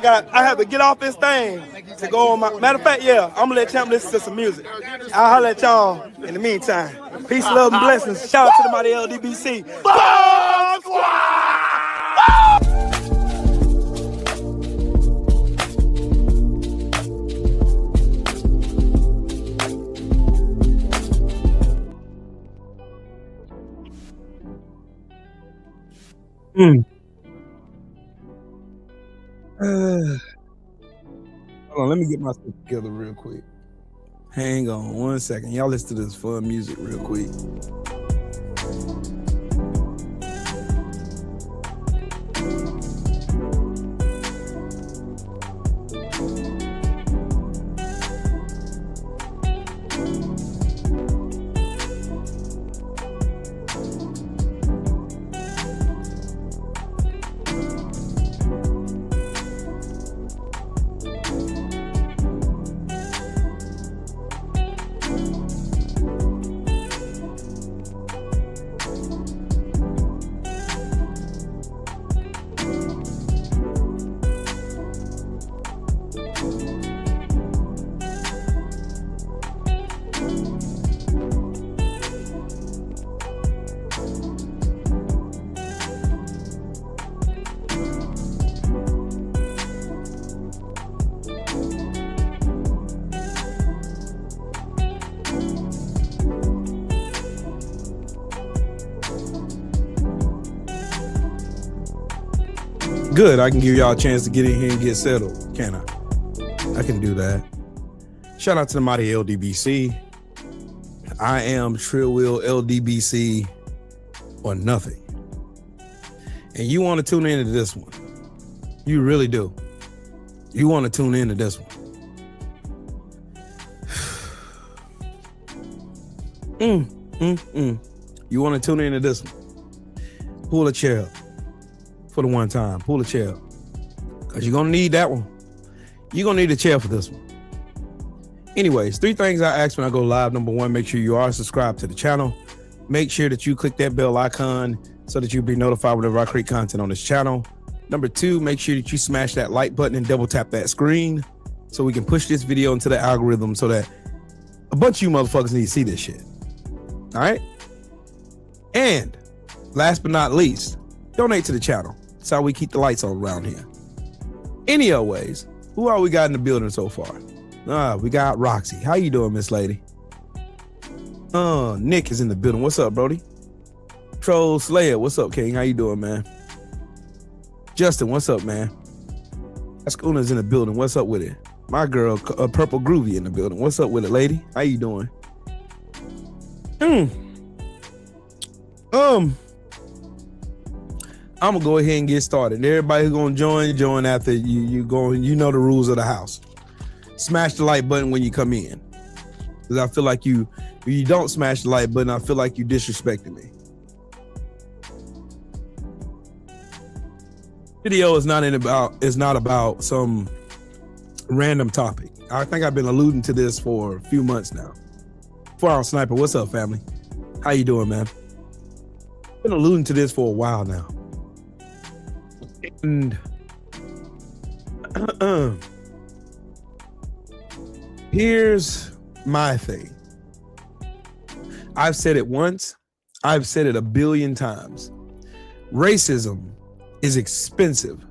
I have to get off this thing to go on my. Matter of fact, yeah, I'm gonna let Champ listen to some music. I'll holler at y'all in the meantime. Peace, love, and blessings. Shout out to the mighty LDBC. Bomb Squad! Hold on, let me get myself together real quick. Hang on 1 second. Y'all listen to this fun music real quick. Good, I can give y'all a chance to get in here and get settled, can I? I can do that. Shout out to the mighty LDBC. I am Trill Wheel LDBC or nothing. And you want to tune into this one. You really do. You want to tune into this one. You want to tune into this one. Pull a chair up. For the one time, pull a chair up. Because you're going to need that one. You're going to need a chair for this one. Anyways, 3 things I ask when I go live. Number 1, make sure you are subscribed to the channel. Make sure that you click that bell icon so that you'll be notified whenever I create content on this channel. Number 2, make sure that you smash that like button and double tap that screen so we can push this video into the algorithm so that a bunch of you motherfuckers need to see this shit. All right? And last but not least, donate to the channel. That's how we keep the lights on around here. Any other ways, who all we got in the building so far? We got Roxy. How you doing, Miss Lady? Nick is in the building. What's up, Brody? Troll Slayer. What's up, King? How you doing, man? Justin, what's up, man? Askuna's in the building. What's up with it? My girl, Purple Groovy in the building. What's up with it, lady? How you doing? I'm gonna go ahead and get started. Everybody who's gonna join after you going. You know the rules of the house. Smash the like button when you come in, because I feel like if you don't smash the like button, I feel like you disrespecting me. Video is not about some random topic. I think I've been alluding to this for a few months now. 4-Hour Sniper, what's up, family? How you doing, man? Been alluding to this for a while now. And here's my thing. I've said it once. I've said it a billion times. Racism is expensive.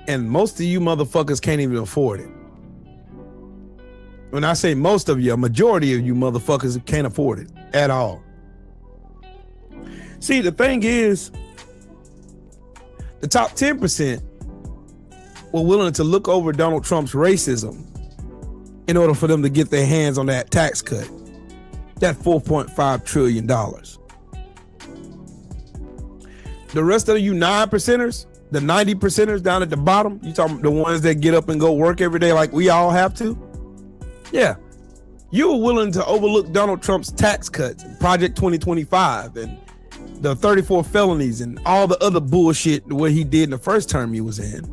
And most of you motherfuckers can't even afford it. When I say most of you, a majority of you motherfuckers can't afford it at all. See, the thing is, the top 10% were willing to look over Donald Trump's racism in order for them to get their hands on that tax cut, that $4.5 trillion. The rest of you 9%ers, the 90%ers down at the bottom, you talking the ones that get up and go work every day like we all have to? Yeah. You were willing to overlook Donald Trump's tax cuts, Project 2025, and the 34 felonies and all the other bullshit what he did in the first term he was in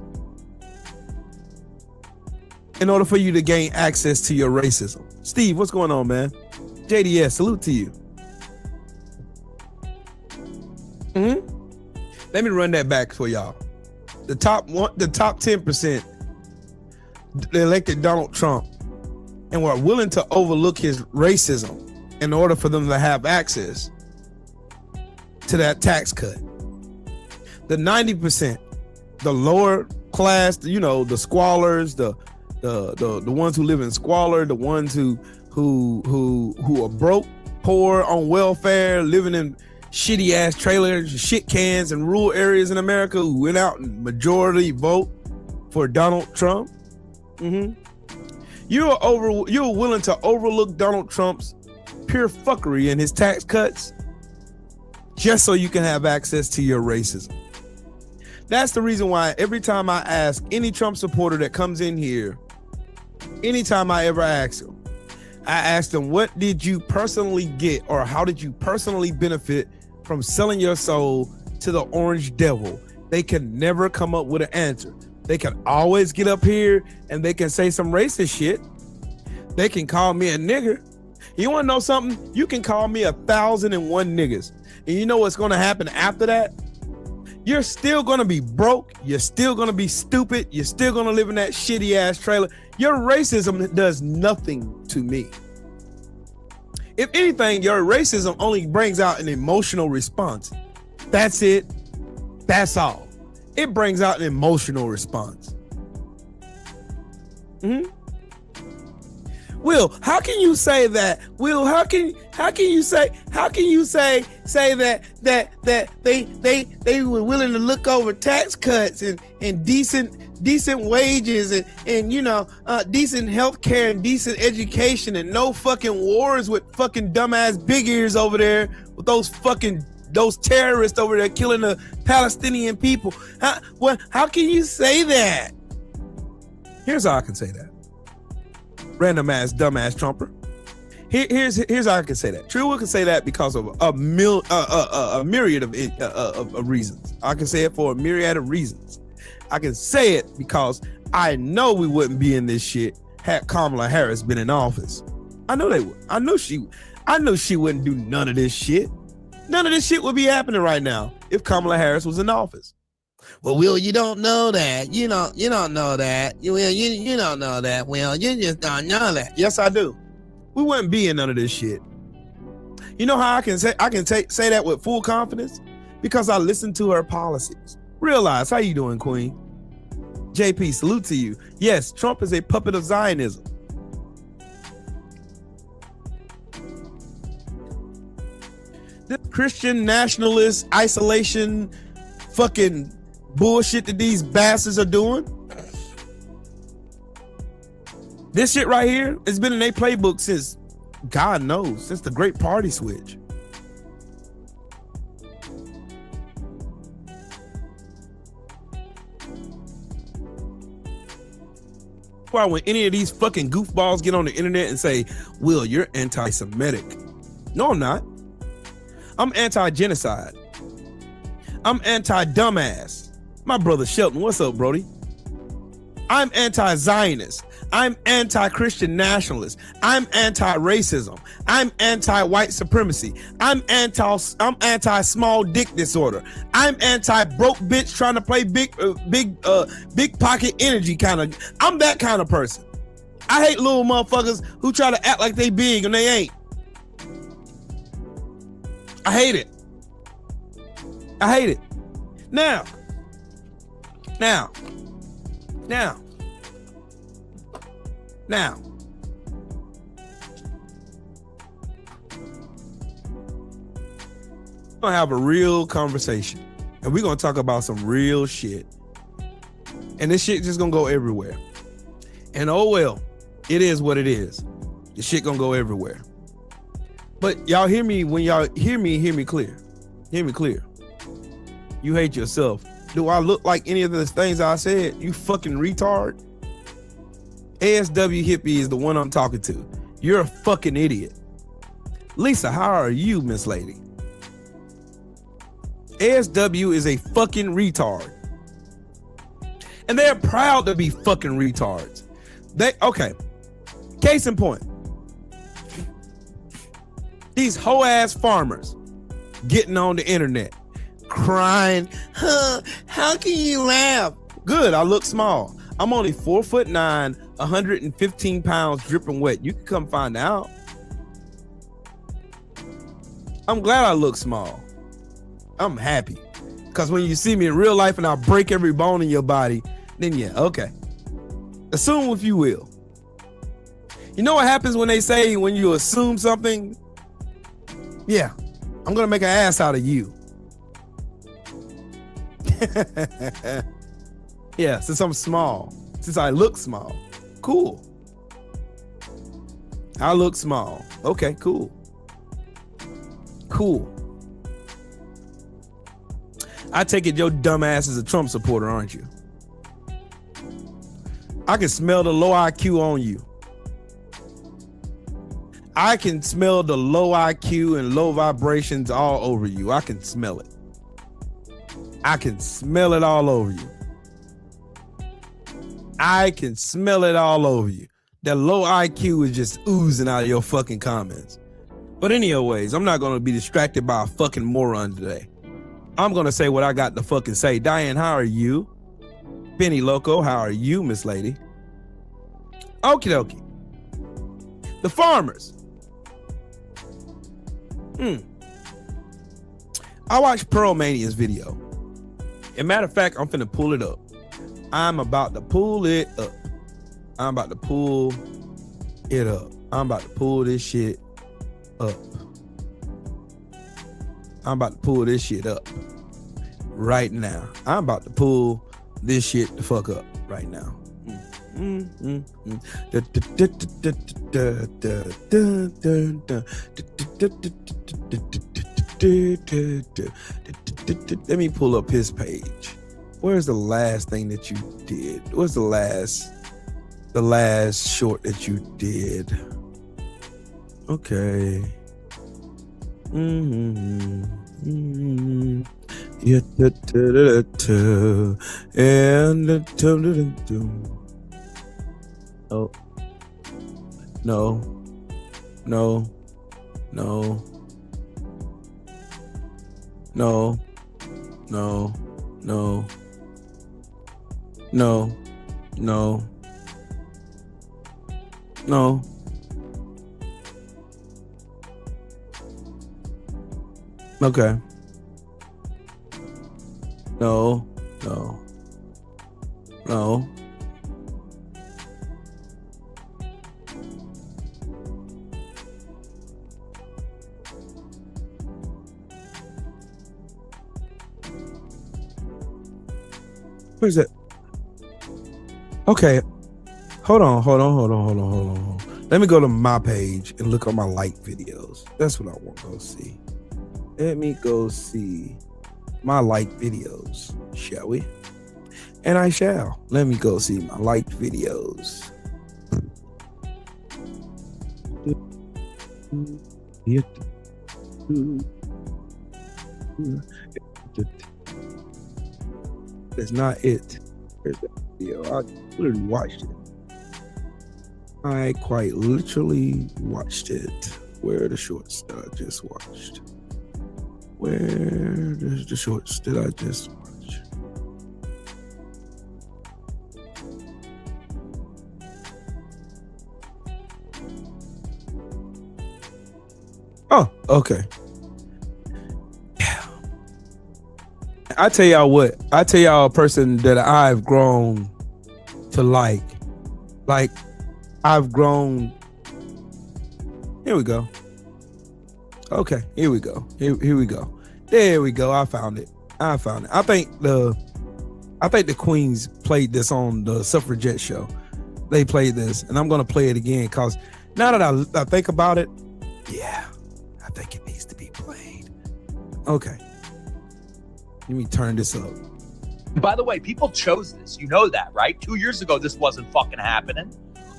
order for you to gain access to your racism. Steve, what's going on, man? JDS, salute to you. Let me run that back for y'all. the top 10%, they elected Donald Trump and were willing to overlook his racism in order for them to have access to that tax cut. The 90%, the lower class, the squalors, the ones who live in squalor, the ones who are broke, poor, on welfare, living in shitty ass trailers, shit cans in rural areas in America, who went out and majority vote for Donald Trump. You're willing to overlook Donald Trump's pure fuckery and his tax cuts just so you can have access to your racism. That's the reason why every time I ask any Trump supporter that comes in here, anytime I ever ask them, I ask them, what did you personally get, or how did you personally benefit from selling your soul to the orange devil? They can never come up with an answer. They can always get up here and they can say some racist shit. They can call me a nigger. You want to know something? You can call me 1,001 niggas. And you know what's going to happen after that? You're still going to be broke. You're still going to be stupid. You're still going to live in that shitty ass trailer. Your racism does nothing to me. If anything, your racism only brings out an emotional response. That's it. That's all. It brings out an emotional response. Will, how can you say that? Will, how can you say that they were willing to look over tax cuts and decent wages and decent health care and decent education and no fucking wars with fucking dumbass big ears over there with those terrorists over there killing the Palestinian people? How can you say that? Here's how I can say that. Random ass, dumbass Trumper. Here's how I can say that. True Will can say that because of a myriad of reasons. I can say it for a myriad of reasons. I can say it because I know we wouldn't be in this shit had Kamala Harris been in office. I know they would. I know she wouldn't do none of this shit. None of this shit would be happening right now if Kamala Harris was in office. Well, Will, you don't know that. You don't know that. Will, you don't know that. Will, you just don't know that. Yes, I do. We wouldn't be in none of this shit. You know how I can say that with full confidence? Because I listened to her policies. Realize, how you doing, Queen? JP, salute to you. Yes, Trump is a puppet of Zionism. This Christian nationalist isolation fucking bullshit that these bastards are doing. This shit right here has been in their playbook since, God knows, since the Great Party Switch. Why when any of these fucking goofballs get on the internet and say, Will, you're anti-Semitic. No, I'm not. I'm anti-genocide. I'm anti-dumbass. My brother Shelton, what's up, Brody? I'm anti-Zionist. I'm anti-Christian nationalist. I'm anti-racism. I'm anti-white supremacy. I'm anti-small dick disorder. I'm anti-broke bitch trying to play big pocket energy kind of. I'm that kind of person. I hate little motherfuckers who try to act like they big and they ain't. I hate it. I hate it. Now. We're gonna have a real conversation and we're gonna talk about some real shit. And this shit just gonna go everywhere. And oh well, it is what it is. The shit gonna go everywhere. But y'all hear me, when y'all hear me clear. Hear me clear. You hate yourself. Do I look like any of the things I said? You fucking retard. ASW hippie is the one I'm talking to. You're a fucking idiot. Lisa, how are you, Miss Lady? ASW is a fucking retard. And they're proud to be fucking retards. Okay. Case in point. These hoe ass farmers getting on the internet, crying. Huh, how can you laugh? Good, I look small. I'm only 4'9", 115 pounds, dripping wet. You can come find out. I'm glad I look small. I'm happy. Because when you see me in real life and I break every bone in your body, then yeah, okay. Assume if you will. You know what happens when they say when you assume something? Yeah, I'm going to make an ass out of you. Yeah, since I'm small, since I look small. Cool. I look small. Okay, cool. Cool. I take it your dumb ass is a Trump supporter, aren't you? I can smell the low IQ on you. I can smell the low IQ and low vibrations all over you. I can smell it. I can smell it all over you. I can smell it all over you. That low IQ is just oozing out of your fucking comments. But anyways, I'm not going to be distracted by a fucking moron today. I'm going to say what I got to fucking say. Diane, how are you? Penny Loco, how are you, Miss Lady? Okie dokie. The farmers. I watched Pearl Mania's video. As a matter of fact, I'm finna pull it up. I'm about to pull it up. I'm about to pull it up. I'm about to pull this shit up. I'm about to pull this shit up right now. I'm about to pull this shit the fuck up right now. Let me pull up his page. Where's the last thing that you did? What's the last short that you did? Okay. Yeah, and oh no. No. No. No. No. No. No. No. No. Okay. No. No. No. Where's it? Okay. Hold on. Let me go to my page and look at my like videos. That's what I want to go see. Let me go see my like videos, shall we? And I shall. Let me go see my liked videos. That's not it. There's that video. I literally watched it. I quite literally watched it. Where are the shorts that I just watched? Where's the shorts that I just watched? Oh, okay. Yeah. I tell y'all what. I tell y'all a person that I've grown to like. Like, I've grown. Here we go. Okay, here we go. Here we go. There we go. I found it. I think the Queens played this on the Suffragette show. They played this, and I'm gonna play it again because now that I think about it, yeah, I think it needs to be played. Okay. Let me turn this up. By the way, people chose this. You know that, right? 2 years ago, this wasn't fucking happening.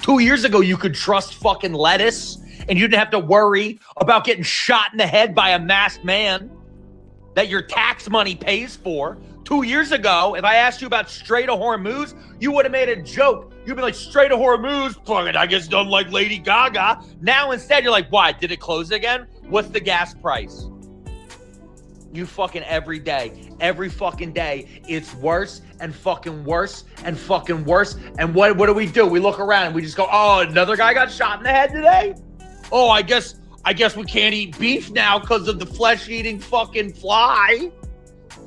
2 years ago, you could trust fucking lettuce and you didn't have to worry about getting shot in the head by a masked man that your tax money pays for. 2 years ago, if I asked you about Strait of Hormuz, you would have made a joke. You'd be like, Strait of Hormuz, fucking, I guess done like Lady Gaga. Now instead, you're like, why? Did it close again? What's the gas price? You fucking every fucking day, it's worse and fucking worse and fucking worse. And what do? We look around and we just go, oh, another guy got shot in the head today? Oh, I guess we can't eat beef now because of the flesh-eating fucking fly.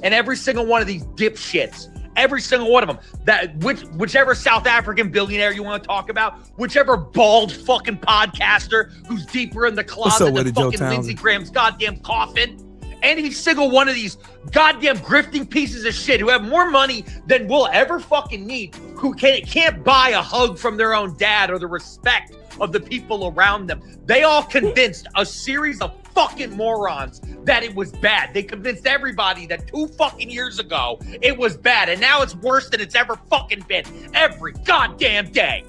And every single one of these dipshits, every single one of them, whichever South African billionaire you want to talk about, whichever bald fucking podcaster who's deeper in the closet than fucking Lindsey Graham's goddamn coffin, any single one of these goddamn grifting pieces of shit who have more money than we'll ever fucking need, who can't buy a hug from their own dad or the respect of the people around them. They all convinced a series of fucking morons that it was bad. They convinced everybody that 2 fucking years ago it was bad, and now it's worse than it's ever fucking been. Every goddamn day.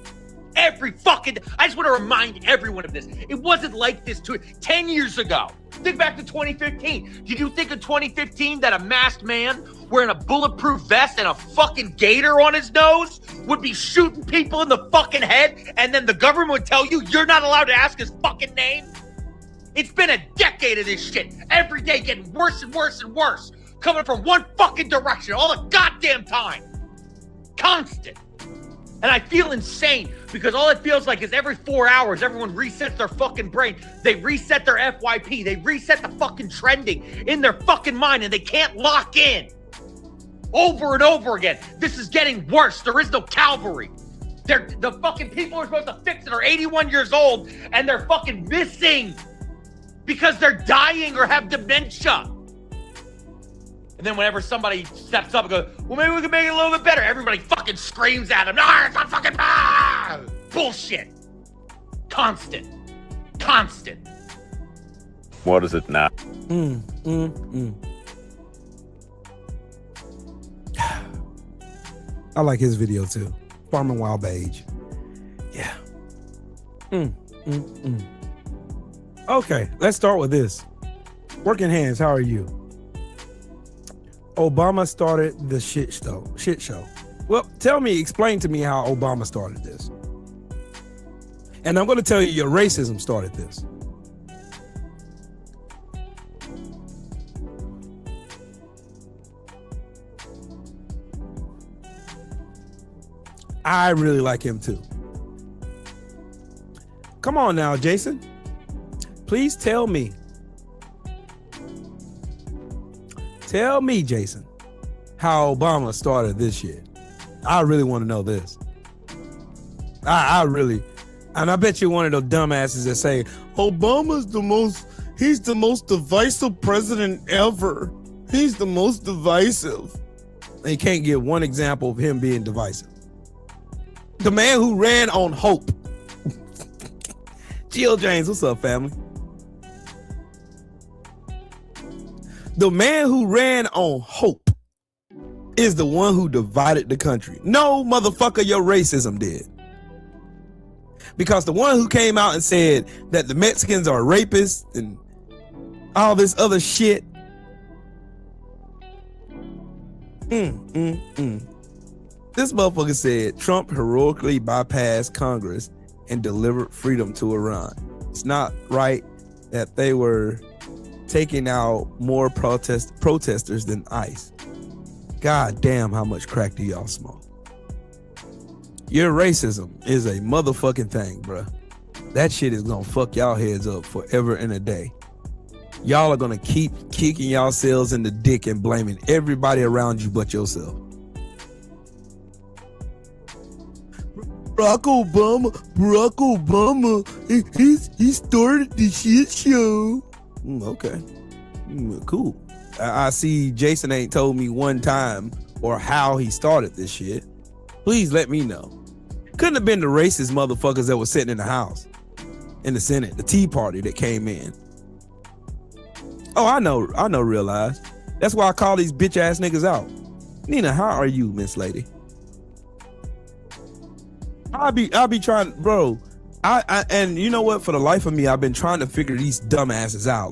I just want to remind everyone of this. It wasn't like this 10 years ago. Think back to 2015. Did you think in 2015 that a masked man wearing a bulletproof vest and a fucking gator on his nose would be shooting people in the fucking head, and then the government would tell you you're not allowed to ask his fucking name? It's been a decade of this shit. Every day getting worse and worse and worse. Coming from one fucking direction all the goddamn time. Constant. And I feel insane because all it feels like is every 4 hours, everyone resets their fucking brain. They reset their FYP. They reset the fucking trending in their fucking mind, and they can't lock in. Over and over again. This is getting worse. There is no cavalry. The fucking people who are supposed to fix it are 81 years old, and they're fucking missing because they're dying or have dementia. And then whenever somebody steps up and goes, well, maybe we can make it a little bit better, everybody fucking screams at them. No, it's not fucking bad. Bullshit. Constant. What is it now? I like his video too. Farming Wild Beige. Yeah. Okay, let's start with this. Working Hands, how are you? Obama started the shit show. Well, explain to me how Obama started this. And I'm going to tell you your racism started this. I really like him too. Come on now, Jason. Please tell me. Tell me, Jason, how Obama started this shit. I really want to know this. I really, and I bet you're one of those dumbasses that say, he's the most divisive president ever. He's the most divisive. And you can't give one example of him being divisive. The man who ran on hope. Jill James, what's up, family? The man who ran on hope is the one who divided the country. No, motherfucker, your racism did. Because the one who came out and said that the Mexicans are rapists and all this other shit. This motherfucker said Trump heroically bypassed Congress and delivered freedom to Iran. It's not right that they were taking out more protesters than ICE. God damn, how much crack do y'all smoke? Your racism is a motherfucking thing, bruh. That shit is gonna fuck y'all heads up forever and a day. Y'all are gonna keep kicking yourselves in the dick and blaming everybody around you but yourself. Barack Obama, he started the shit show. Okay, cool. I see Jason ain't told me one time or how he started this shit. Please let me know. Couldn't have been the racist motherfuckers that were sitting in the House, in the Senate, the Tea Party that came in. Oh, I know, realize. That's why I call these bitch ass niggas out. Nina, how are you, Miss Lady? I'll be trying, bro. I and you know what? For the life of me, I've been trying to figure these dumbasses out.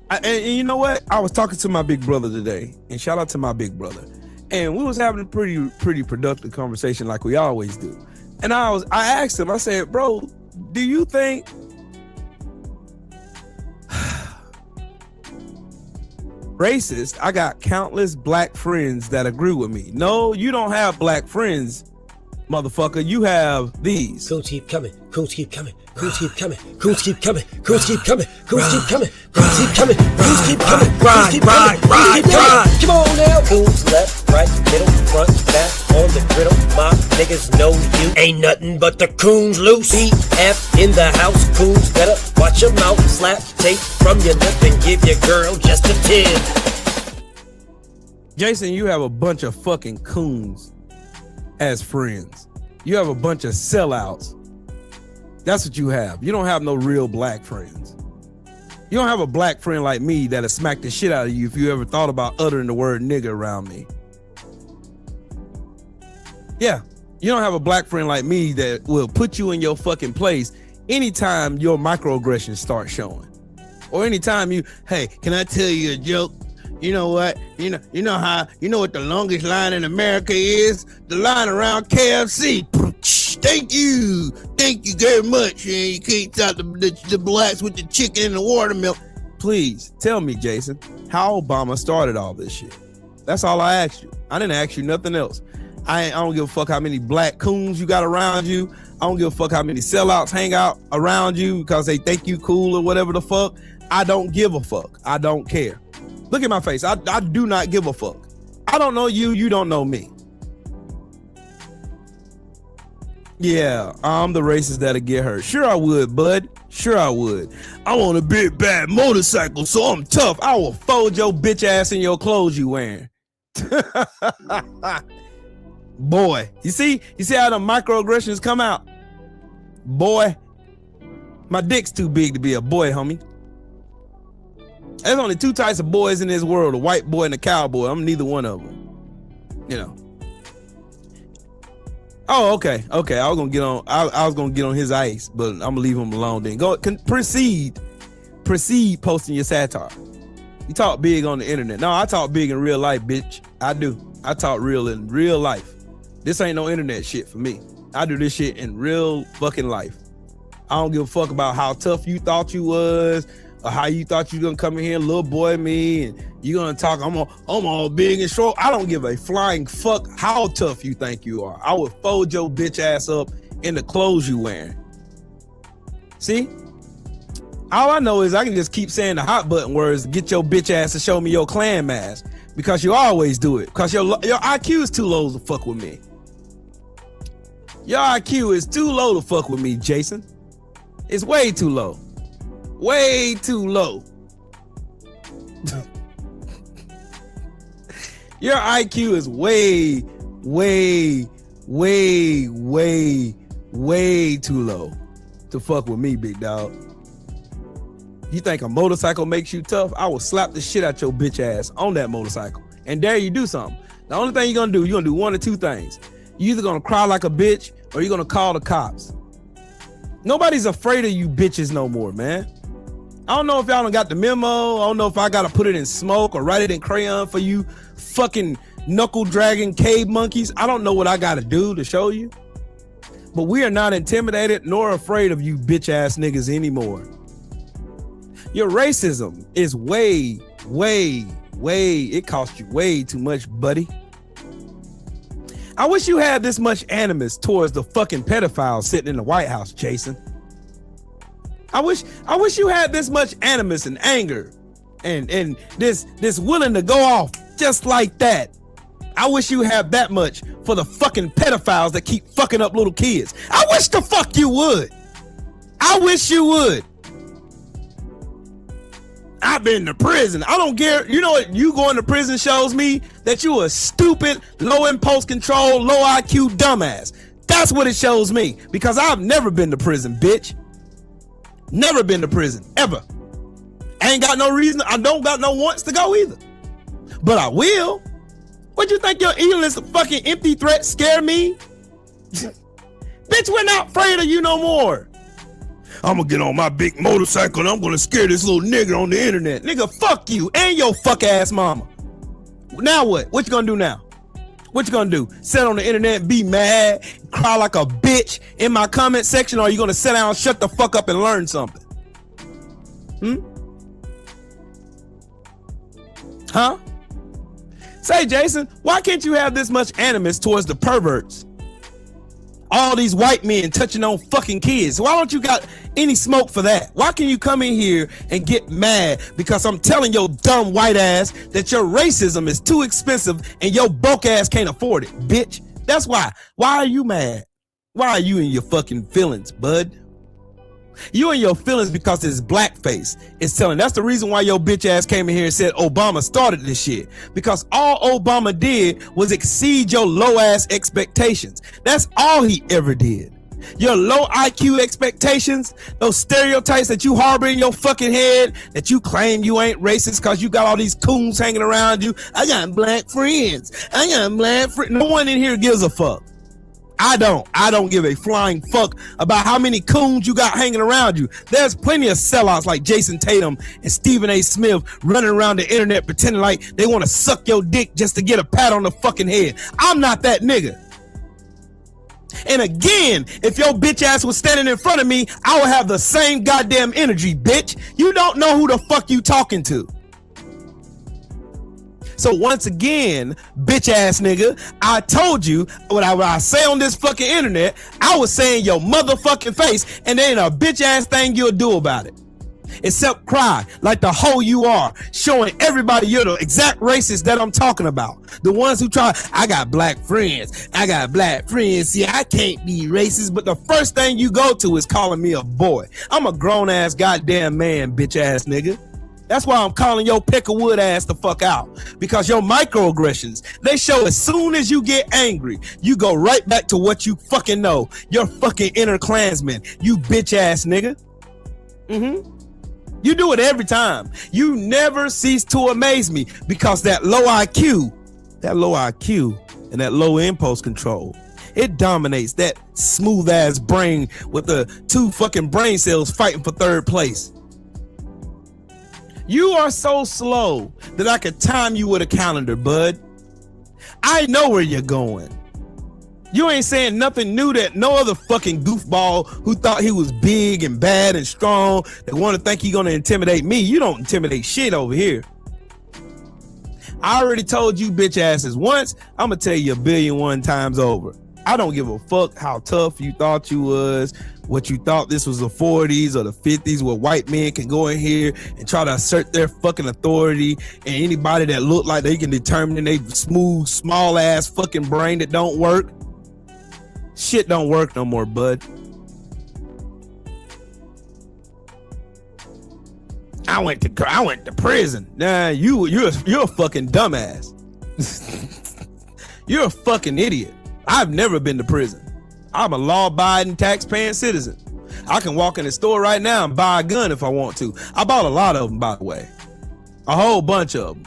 And you know what? I was talking to my big brother today, and shout out to my big brother. And we was having a pretty productive conversation like we always do. And I asked him, I said, bro, do you think racist. I got countless black friends that agree with me. No, you don't have black friends, motherfucker. You have these. Coons keep coming. Coons keep coming. Coons keep coming. Coons keep coming. Coons keep coming. Coons keep coming. Coons keep coming. Coons keep coming. Coons keep coming. Ride. Come on now. Coons left, right, middle, front, back on the griddle. My niggas know you ain't nothing but the coons loose. BF in the house. Coons better watch your mouth. Slap tape from your lip and give your girl just a tip. Jason, you have a bunch of fucking coons as friends. You have a bunch of sellouts. That's what you have. You don't have no real black friends. You don't have a black friend like me that'll smack the shit out of you if you ever thought about uttering the word nigga around me. Yeah, you don't have a black friend like me that will put you in your fucking place anytime your microaggressions start showing. Or anytime you, hey, can I tell you a joke? You know what? You know what the longest line in America is? The line around KFC. Thank you very much. And you can't stop the blacks with the chicken and the watermelon. Please tell me, Jason, how Obama started all this shit. That's all I asked you. I didn't ask you nothing else. I don't give a fuck how many black coons you got around you. I don't give a fuck how many sellouts hang out around you because they think you cool or whatever the fuck. I don't give a fuck. I don't care. Look at my face. I do not give a fuck. I don't know you. You don't know me. Yeah, I'm the racist that'll get hurt. Sure I would, bud. Sure I would. I want a big bad motorcycle, so I'm tough. I will fold your bitch ass in your clothes you wearing. Boy, you see how the microaggressions come out? Boy, my dick's too big to be a boy, homie. There's only two types of boys in this world, a white boy and a cowboy. I'm neither one of them. You know. Oh, okay. I was gonna get on his ice, but I'm gonna leave him alone then. Proceed posting your satire. You talk big on the internet. No, I talk big in real life, bitch. I do. I talk real in real life. This ain't no internet shit for me. I do this shit in real fucking life. I don't give a fuck about how tough you thought you was, or how you thought you gonna come in here, little boy me, and you gonna talk, I'm all big and short. I don't give a flying fuck how tough you think you are. I would fold your bitch ass up in the clothes you wearing. See? All I know is I can just keep saying the hot button words to get your bitch ass to show me your clan mask, because you always do it, because your IQ is too low to fuck with me. Your IQ is too low to fuck with me, Jason. It's way too low. Way too low. Your IQ is way too low to fuck with me, big dog. You think a motorcycle makes you tough? I will slap the shit out your bitch ass on that motorcycle and dare you do something. The only thing you're gonna do one of two things. You're either gonna cry like a bitch or you're gonna call the cops. Nobody's afraid of you bitches no more, man. I don't know if y'all done got the memo. I don't know if I gotta put it in smoke or write it in crayon for you fucking knuckle dragging cave monkeys. I don't know what I gotta do to show you. But we are not intimidated nor afraid of you bitch ass niggas anymore. Your racism is way, it cost you way too much, buddy. I wish you had this much animus towards the fucking pedophiles sitting in the White House, Jason. I wish you had this much animus and anger and this willing to go off just like that. I wish you had that much for the fucking pedophiles that keep fucking up little kids. I wish the fuck you would. I wish you would. I've been to prison. I don't care. You know what? You going to prison shows me that you a stupid, low impulse control, low IQ dumbass. That's what it shows me, because I've never been to prison, bitch. Never been to prison, ever. I ain't got no reason. I don't got no wants to go either. But I will. What you think your endless fucking empty threats scare me? Bitch, we're not afraid of you no more. I'm gonna get on my big motorcycle and I'm gonna scare this little nigga on the internet. Nigga, fuck you and your fuck ass mama. Now what? What you gonna do now? What you gonna do? Sit on the internet and be mad, cry like a bitch in my comment section, or are you gonna sit down, shut the fuck up and learn something? Huh? Say, Jason, why can't you have this much animus towards the perverts? All these white men touching on fucking kids. Why don't you got any smoke for that? Why can you come in here and get mad because I'm telling your dumb white ass that your racism is too expensive and your broke ass can't afford it, bitch? That's why. Why are you mad? Why are you in your fucking feelings, bud? You in your feelings because it's blackface. It's telling. That's the reason why your bitch ass came in here and said Obama started this shit. Because all Obama did was exceed your low ass expectations. That's all he ever did. Your low IQ expectations, those stereotypes that you harbor in your fucking head, that you claim you ain't racist because you got all these coons hanging around you. I got black friends. I got black friends. No one in here gives a fuck. I don't give a flying fuck about how many coons you got hanging around you. There's plenty of sellouts like Jason Tatum and Stephen A. Smith running around the internet pretending like they want to suck your dick just to get a pat on the fucking head. I'm not that nigga. And again, if your bitch ass was standing in front of me, I would have the same goddamn energy, bitch. You don't know who the fuck you talking to. So once again, bitch ass nigga, I told you what I say on this fucking internet, I was saying your motherfucking face, and there ain't a bitch ass thing you'll do about it. Except cry like the hoe you are, showing everybody you're the exact racist that I'm talking about. The ones who try, I got black friends. I got black friends. See, I can't be racist, but the first thing you go to is calling me a boy. I'm a grown ass goddamn man, bitch ass nigga. That's why I'm calling your Peckerwood ass the fuck out. Because your microaggressions, they show as soon as you get angry, you go right back to what you fucking know. You're fucking inner Klansman. You bitch ass nigga. You do it every time. You never cease to amaze me because that low IQ and that low impulse control, it dominates that smooth ass brain with the 2 fucking brain cells fighting for 3rd place. You are so slow that I could time you with a calendar, bud. I know where you're going. You ain't saying nothing new that no other fucking goofball who thought he was big and bad and strong that want to think he gonna intimidate me. You don't intimidate shit over here. I already told you bitch asses once. I'm gonna tell you 1,000,000,001 times over. I don't give a fuck how tough you thought you was, what you thought this was the 40s or the 50s where white men can go in here and try to assert their fucking authority, and anybody that look like they can determine they smooth, small ass fucking brain that don't work. Shit don't work no more, bud. I went to prison. Nah, you're a fucking dumbass. You're a fucking idiot. I've never been to prison. I'm a law-abiding, tax-paying citizen. I can walk in the store right now and buy a gun if I want to. I bought a lot of them, by the way. A whole bunch of them.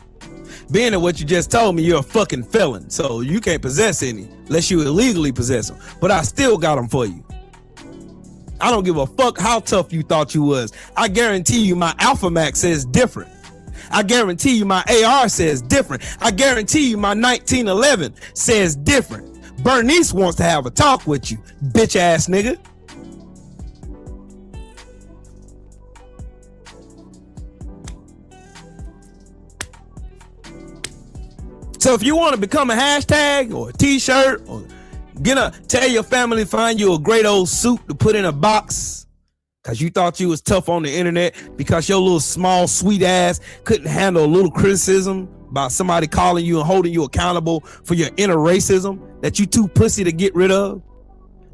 Being that what you just told me, you're a fucking felon, so you can't possess any unless you illegally possess them. But I still got them for you. I don't give a fuck how tough you thought you was. I guarantee you my Alpha Max says different. I guarantee you my AR says different. I guarantee you my 1911 says different. Bernice wants to have a talk with you, bitch ass nigga. So if you want to become a hashtag or a t-shirt or tell your family to find you a great old suit to put in a box because you thought you was tough on the internet because your little small sweet ass couldn't handle a little criticism about somebody calling you and holding you accountable for your inner racism that you too pussy to get rid of,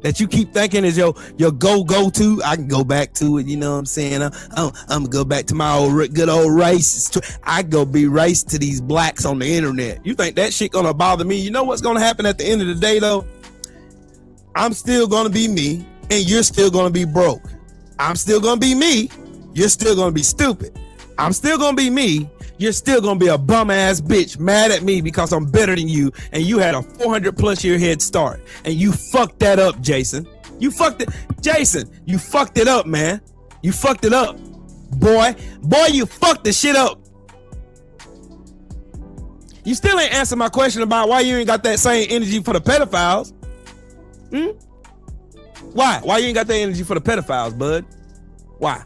that you keep thinking is your go-to. I can go back to it, you know what I'm saying? I'm gonna go back to my good old race. I go be racist to these blacks on the internet. You think that shit gonna bother me? You know what's gonna happen at the end of the day though? I'm still gonna be me and you're still gonna be broke. I'm still gonna be me, you're still gonna be stupid. I'm still gonna be me, you're still gonna be a bum ass bitch mad at me because I'm better than you and you had a 400+ year head start and you fucked that up, Jason. You fucked it, Jason. You fucked it up, man. You fucked it up, boy. You fucked the shit up. You still ain't answered my question about why you ain't got that same energy for the pedophiles. Why? Why you ain't got that energy for the pedophiles, bud? Why?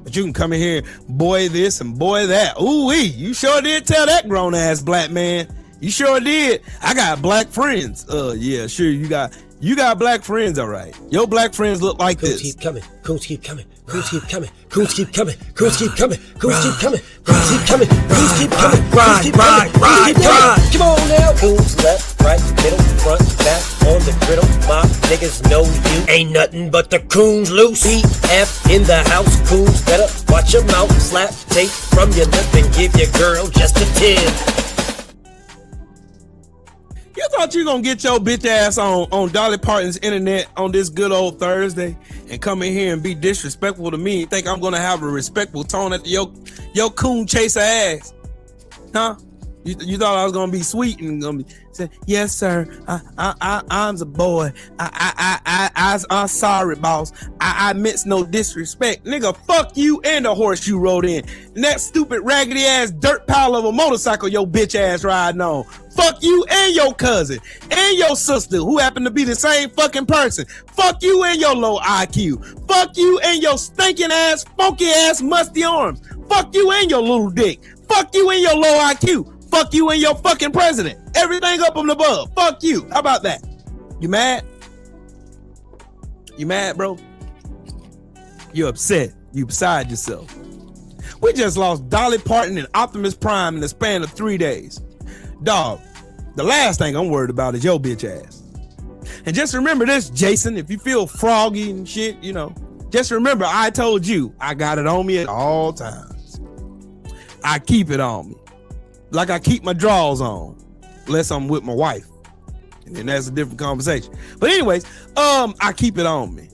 But But you can come in here, boy this and boy that. Ooh-wee, you sure did tell that grown-ass black man. You sure did. I got black friends. Yeah, sure, you got black friends, all right. Your black friends look like Coons this. keep coming. Coons keep coming. Coons keep coming. Coons keep coming. Coons keep coming. Coons keep coming. Coons keep coming. Coons keep coming. Coons keep coming. Coons keep coming. Come on now. Coons left, right, middle, front, back on the griddle. My niggas know you ain't nothing but the coons loose. BF in the house. Coons better watch your mouth. Slap tape from your lip and give your girl just a tip. You thought you gonna get your bitch ass on Dolly Parton's internet on this good old Thursday and come in here and be disrespectful to me and think I'm gonna have a respectful tone at your coon chaser ass? Huh? You thought I was gonna be sweet and gonna be say, yes sir, I'm a boy. I'm sorry, boss. I meant no disrespect. Nigga, fuck you and the horse you rode in. And that stupid raggedy ass dirt pile of a motorcycle your bitch ass riding on. Fuck you and your cousin and your sister who happen to be the same fucking person. Fuck you and your low IQ. Fuck you and your stinking ass, funky ass, musty arms. Fuck you and your little dick. Fuck you and your low IQ. Fuck you and your fucking president. Everything up and above. Fuck you. How about that? You mad? You mad, bro? You upset. You beside yourself. We just lost Dolly Parton and Optimus Prime in the span of 3 days. Dog, the last thing I'm worried about is your bitch ass. And just remember this, Jason, if you feel froggy and shit, you know, just remember I told you I got it on me at all times. I keep it on me. Like I keep my drawers on, unless I'm with my wife. And then that's a different conversation. But anyways, I keep it on me.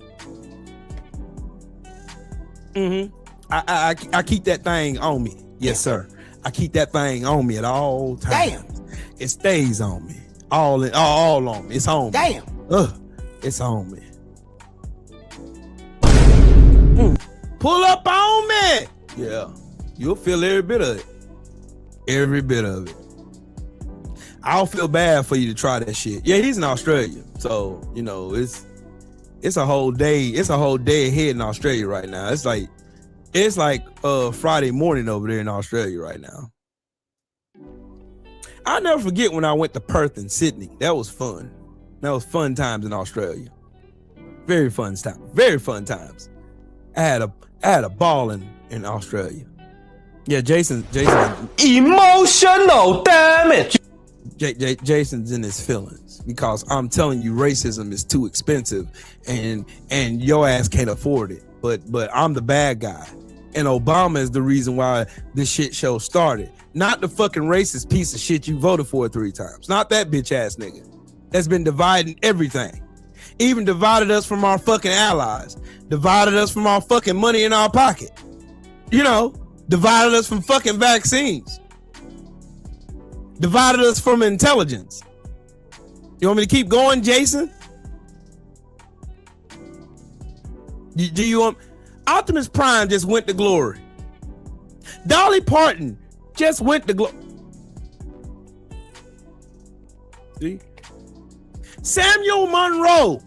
I keep that thing on me. Yes, sir. I keep that thing on me at all times. Damn. It stays on me. All on me. It's on me. Damn. It's on me. Pull up on me. Yeah. You'll feel every bit of it. Every bit of it. I don't feel bad for you to try that shit. Yeah, he's in Australia. So, you know, it's a whole day. It's a whole day ahead in Australia right now. It's like Friday morning over there in Australia right now. I'll never forget when I went to Perth and Sydney. That was fun. That was fun times in Australia. Very fun time. Very fun times. I had a ball in Australia. Yeah, Jason. Emotional damage. Jason's in his feelings because I'm telling you, racism is too expensive, and your ass can't afford it. But I'm the bad guy, and Obama is the reason why this shit show started. Not the fucking racist piece of shit you voted for 3 times. Not that bitch ass nigga that's been dividing everything. Even divided us from our fucking allies. Divided us from our fucking money in our pocket. You know, divided us from fucking vaccines. Divided us from intelligence. You want me to keep going, Jason? Do you want... Optimus Prime just went to glory. Dolly Parton just went to glory. See? Samuel Monroe,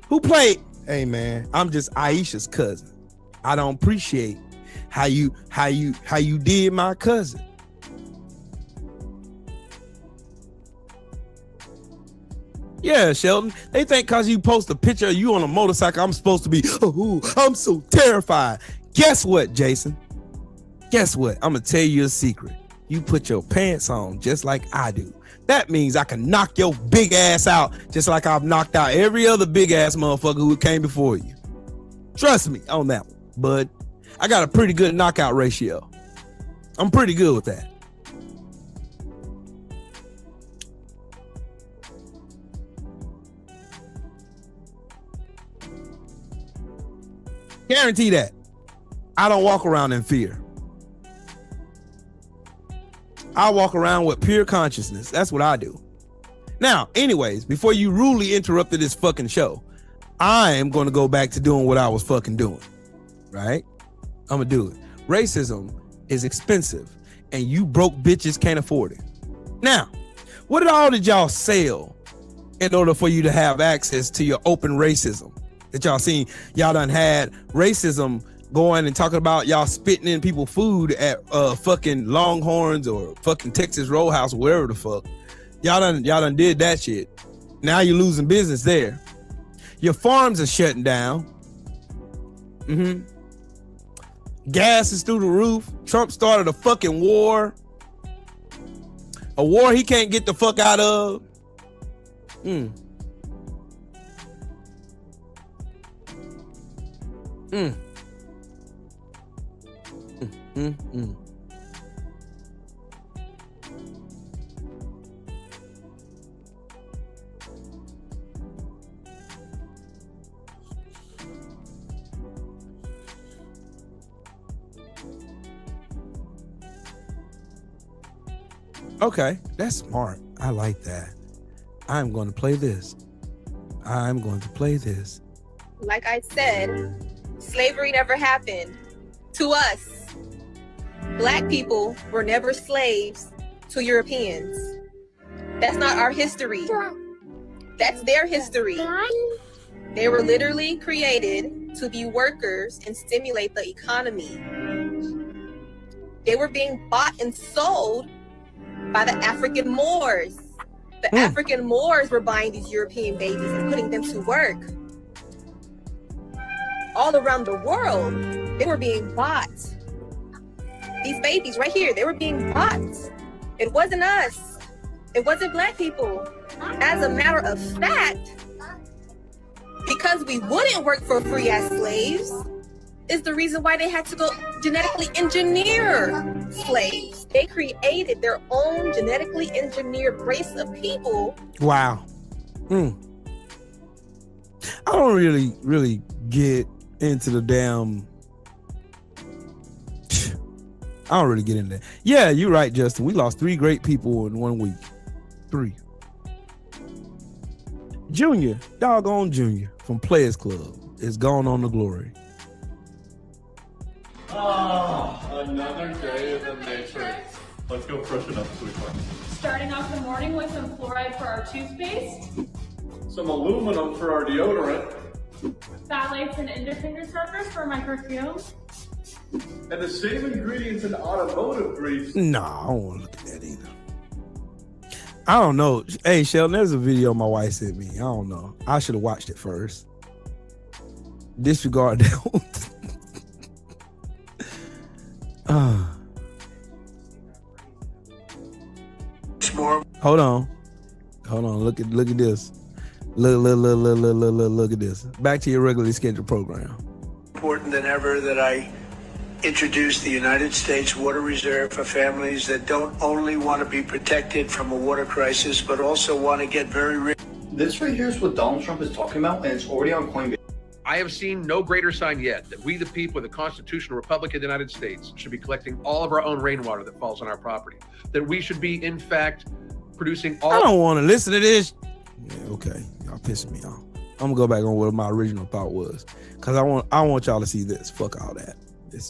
who played... Hey, man, I'm just Aisha's cousin. I don't appreciate how you did my cousin. Yeah, Sheldon. They think because you post a picture of you on a motorcycle, I'm supposed to be, oh, I'm so terrified. Guess what, Jason? Guess what? I'm going to tell you a secret. You put your pants on just like I do. That means I can knock your big ass out just like I've knocked out every other big ass motherfucker who came before you. Trust me on that one, bud. I got a pretty good knockout ratio. I'm pretty good with that. Guarantee that. I don't walk around in fear. I walk around with pure consciousness. That's what I do. Now, anyways, before you rudely interrupted this fucking show, I am going to go back to doing what I was fucking doing. Right? I'm going to do it. Racism is expensive, and you broke bitches can't afford it. Now, what all did y'all sell in order for you to have access to your open racism? That y'all seen, y'all done had racism going and talking about y'all spitting in people's food at fucking Longhorns or fucking Texas Roadhouse or wherever the fuck. Y'all done did that shit. Now you're losing business there. Your farms are shutting down. Gas is through the roof. Trump started a fucking war. A war he can't get the fuck out of. Okay, that's smart. I like that. I'm going to play this. I'm going to play this. Like I said, slavery never happened to us. Black people were never slaves to Europeans. That's not our history. That's their history. They were literally created to be workers and stimulate the economy. They were being bought and sold by the African Moors. The African Moors were buying these European babies and putting them to work. All around the world, they were being bought. These babies right here, they were being bought. It wasn't us. It wasn't black people. As a matter of fact, because we wouldn't work for free as slaves, is the reason why they had to go genetically engineer slaves. They created their own genetically engineered race of people. Wow. I don't really get into the damn. I don't really get into that. Yeah, you're right, Justin. We lost 3 great people in 1 week. 3. Junior, doggone Junior from Players Club is gone on to glory. Another day in the Matrix. Let's go freshen up, sweetheart. Starting off the morning with some fluoride for our toothpaste, Some aluminum for our deodorant, phthalates and indifinger markers for my perfume. and the same ingredients in automotive grease. No, I don't want to look at that either. I don't know. Hey, Sheldon, there's a video my wife sent me. I don't know. I should have watched it first. Disregard that. Hold on. Look at this. Look at this. Back to your regularly scheduled program. Important than ever that I introduce the United States Water Reserve for families that don't only want to be protected from a water crisis, but also want to get very rich. This right here is what Donald Trump is talking about, and it's already on Coinbase. I have seen no greater sign yet that we, the people of the Constitutional Republic of the United States, should be collecting all of our own rainwater that falls on our property. That we should be, in fact, producing all. I don't want to listen to this. Yeah, okay. Y'all pissing me off. I'm gonna go back on what my original thought was, because I want y'all to see this. Fuck all that.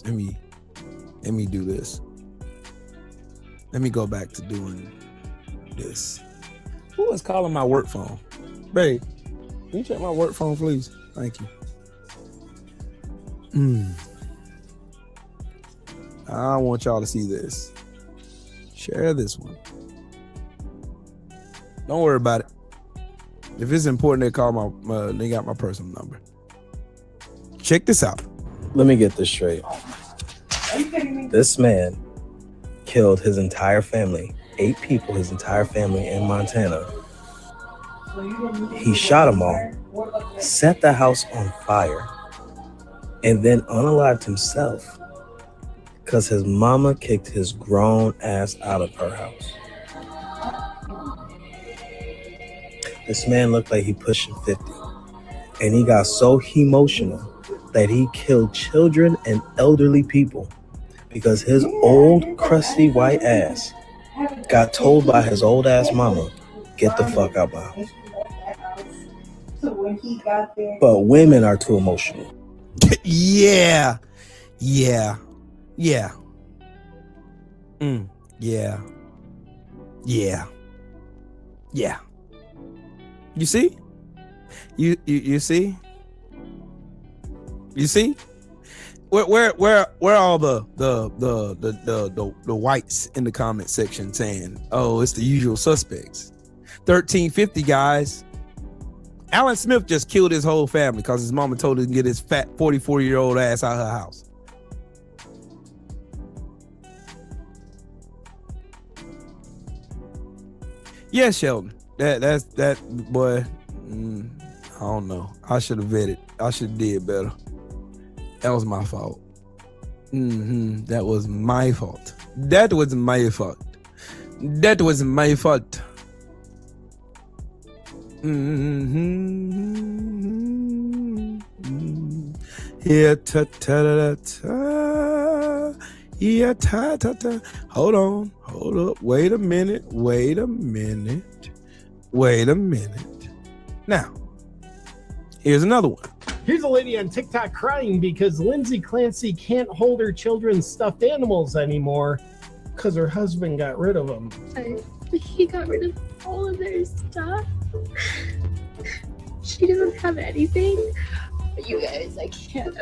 Let me do this. Let me go back to doing this. Who is calling my work phone? Babe, can you check my work phone, please? Thank you. I want y'all to see this. Share this one. Don't worry about it. If it's important, they call they got my personal number. Check this out. Let me get this straight. This man killed his entire family, 8 people, his entire family in Montana. He shot them all, set the house on fire, and then unalived himself because his mama kicked his grown ass out of her house. This man looked like he pushing 50, and he got so emotional that he killed children and elderly people because his old crusty white ass got told by his old ass mama, get the fuck out my house. But women are too emotional. Yeah. You see? You see? You see? where all the whites in the comment section saying, oh, it's the usual suspects. 1350 guys. Alan Smith just killed his whole family because his mama told him to get his fat 44-year-old ass out of her house. Yeah, Sheldon. That boy. I don't know. I should have vetted. I should have did better. That was my fault. That was my fault. That was my fault. That was my fault. Yeah, ta ta ta ta. Yeah, ta ta ta. Hold on. Hold up. Wait a minute. Now, here's another one. Here's a lady on TikTok crying because Lindsay Clancy can't hold her children's stuffed animals anymore because her husband got rid of them. He got rid of all of their stuff. She doesn't have anything. You guys, I can't.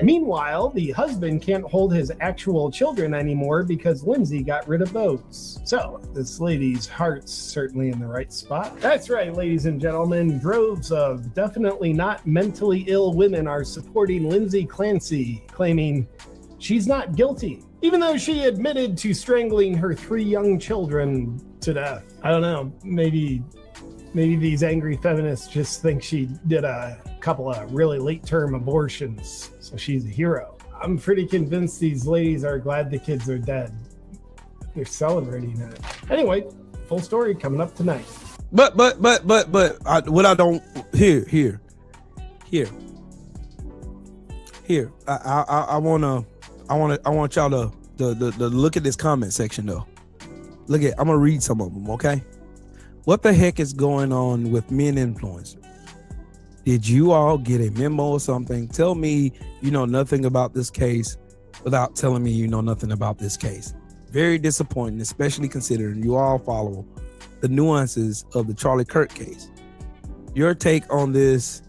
Meanwhile, the husband can't hold his actual children anymore because Lindsay got rid of those. So, this lady's heart's certainly in the right spot. That's right, ladies and gentlemen. Droves of definitely not mentally ill women are supporting Lindsay Clancy, claiming she's not guilty, even though she admitted to strangling her 3 young children to death. I don't know, maybe these angry feminists just think she did a couple of really late-term abortions, so she's a hero. I'm pretty convinced these ladies are glad the kids are dead. They're celebrating it. Anyway, full story coming up tonight. But what I don't here. I want y'all to look at this comment section though. I'm gonna read some of them, okay? What the heck is going on with men influencers? Did you all get a memo or something? Tell me you know nothing about this case without telling me you know nothing about this case. Very disappointing, especially considering you all follow the nuances of the Charlie Kirk case. Your take on this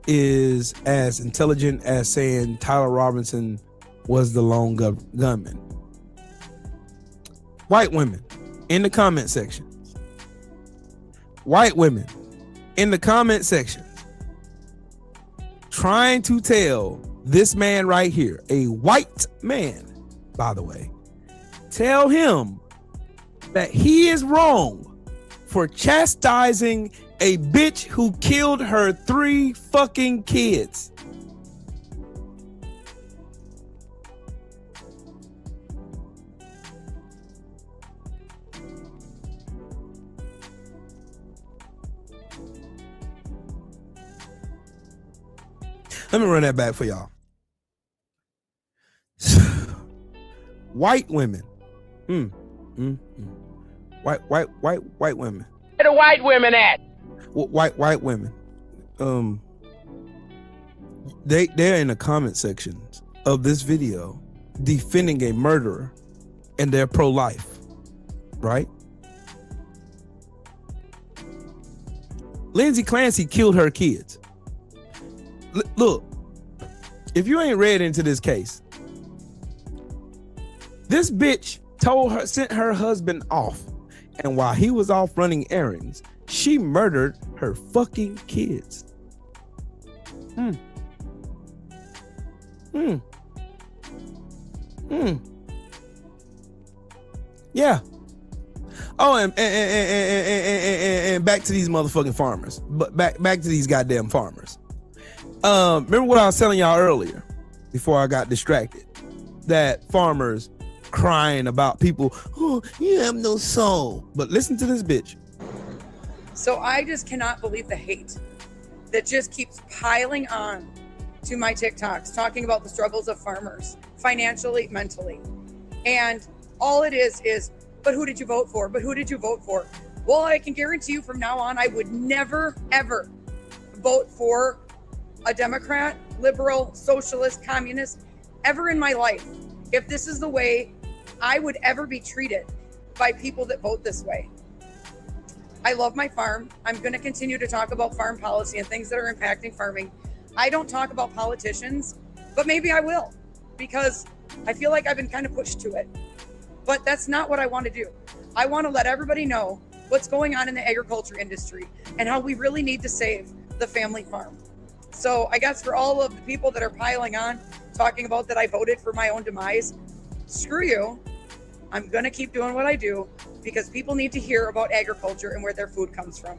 is as intelligent as saying Tyler Robinson was the lone gunman. White women in the comment section. White women in the comment section trying to tell this man right here, a white man, by the way, tell him that he is wrong for chastising a bitch who killed her 3 fucking kids. Let me run that back for y'all. White women. White women. Where the white women at? White women. They're in the comment sections of this video defending a murderer, and they're pro-life, right? Lindsay Clancy killed her kids. Look, if you ain't read into this case, this bitch sent her husband off, and while he was off running errands, she murdered her fucking kids. Yeah. Oh, and back to these motherfucking farmers. But back to these goddamn farmers. Remember what I was telling y'all earlier before I got distracted? That farmers crying about people, oh, you have no soul. But listen to this bitch. So I just cannot believe the hate that just keeps piling on to my TikToks, talking about the struggles of farmers, financially, mentally. And all it is, but who did you vote for? But who did you vote for? Well, I can guarantee you from now on, I would never, ever vote for a Democrat, liberal, socialist, communist, ever in my life. If this is the way I would ever be treated by people that vote this way. I love my farm. I'm going to continue to talk about farm policy and things that are impacting farming. I don't talk about politicians but maybe I will, because I feel like I've been kind of pushed to it. But that's not what I want to do. I want to let everybody know what's going on in the agriculture industry and how we really need to save the family farm. So I guess for all of the people that are piling on, talking about that I voted for my own demise, screw you. I'm going to keep doing what I do because people need to hear about agriculture and where their food comes from.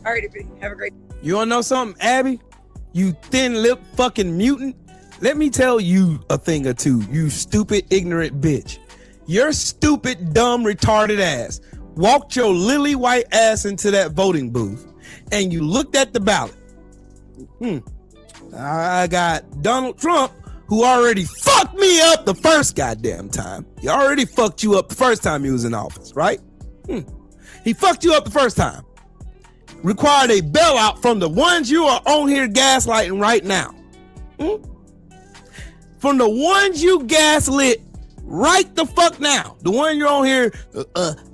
All right, have a great day. You want to know something, Abby? You thin-lipped fucking mutant? Let me tell you a thing or two, you stupid, ignorant bitch. Your stupid, dumb, retarded ass walked your lily white ass into that voting booth and you looked at the ballot. I got Donald Trump, who already fucked me up the first goddamn time. He already fucked you up the first time he was in office, right? He fucked you up the first time. Required a bailout from the ones you are on here gaslighting right now. From the ones you gaslit right the fuck now. The one you're on here,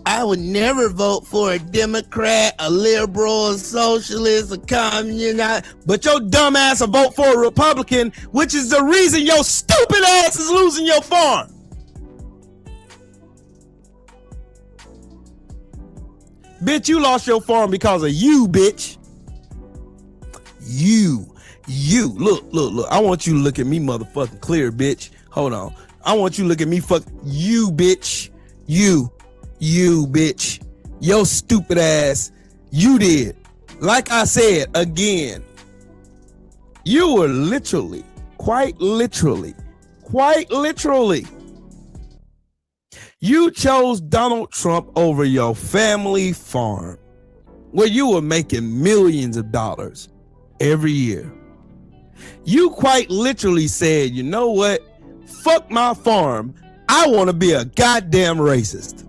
I would never vote for a Democrat, a liberal, a socialist, a communist, but your dumb ass will vote for a Republican, which is the reason your stupid ass is losing your farm. Bitch, you lost your farm because of you, bitch. You. Look. I want you to look at me motherfucking clear, bitch. Hold on. I want you to look at me you, bitch. You, bitch. Your stupid ass. You did. Like I said, again, you were literally, quite literally, you chose Donald Trump over your family farm, where you were making millions of dollars every year. You quite literally said, you know what? Fuck my farm. I want to be a goddamn racist.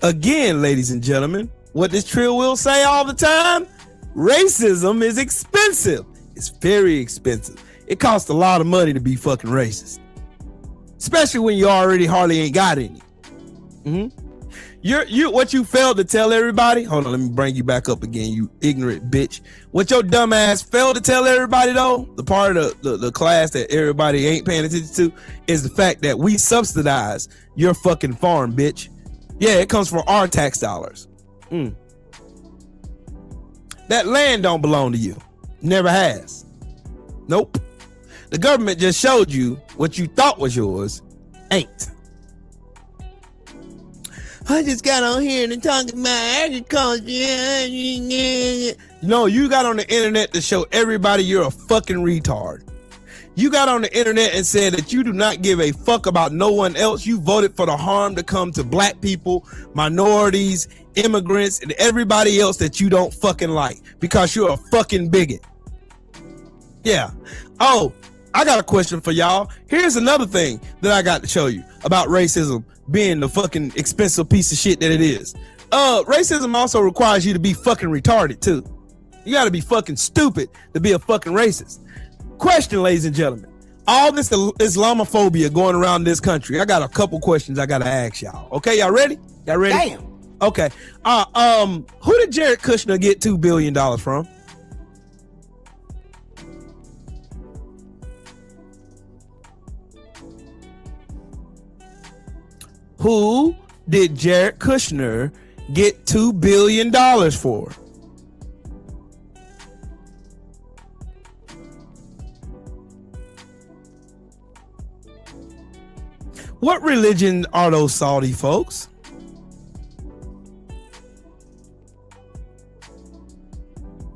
Again, ladies and gentlemen, what does Trill Will say all the time? Racism is expensive. It's very expensive. It costs a lot of money to be fucking racist. Especially when you already hardly ain't got any. What you failed to tell everybody, hold on, let me bring you back up again, you ignorant bitch. What your dumb ass failed to tell everybody though, the part of the class that everybody ain't paying attention to, is the fact that we subsidize your fucking farm, bitch. Yeah, it comes from our tax dollars. That land don't belong to you. Never has. Nope. The government just showed you what you thought was yours ain't. I just got on here and talking about agriculture. No, you got on the internet to show everybody you're a fucking retard. You got on the internet and said that you do not give a fuck about no one else. You voted for the harm to come to black people, minorities, immigrants, and everybody else that you don't fucking like because you're a fucking bigot. Yeah. Oh, I got a question for y'all. Here's another thing that I got to show you about racism being the fucking expensive piece of shit that it is. Racism also requires you to be fucking retarded too. You gotta be fucking stupid to be a fucking racist. Question, ladies and gentlemen. All this Islamophobia going around this country. I got a couple questions I gotta ask y'all. Okay, y'all ready? Y'all ready? Damn. Okay. Who did Jared Kushner get $2 billion from? Who did Jared Kushner get $2 billion for? What religion are those Saudi folks?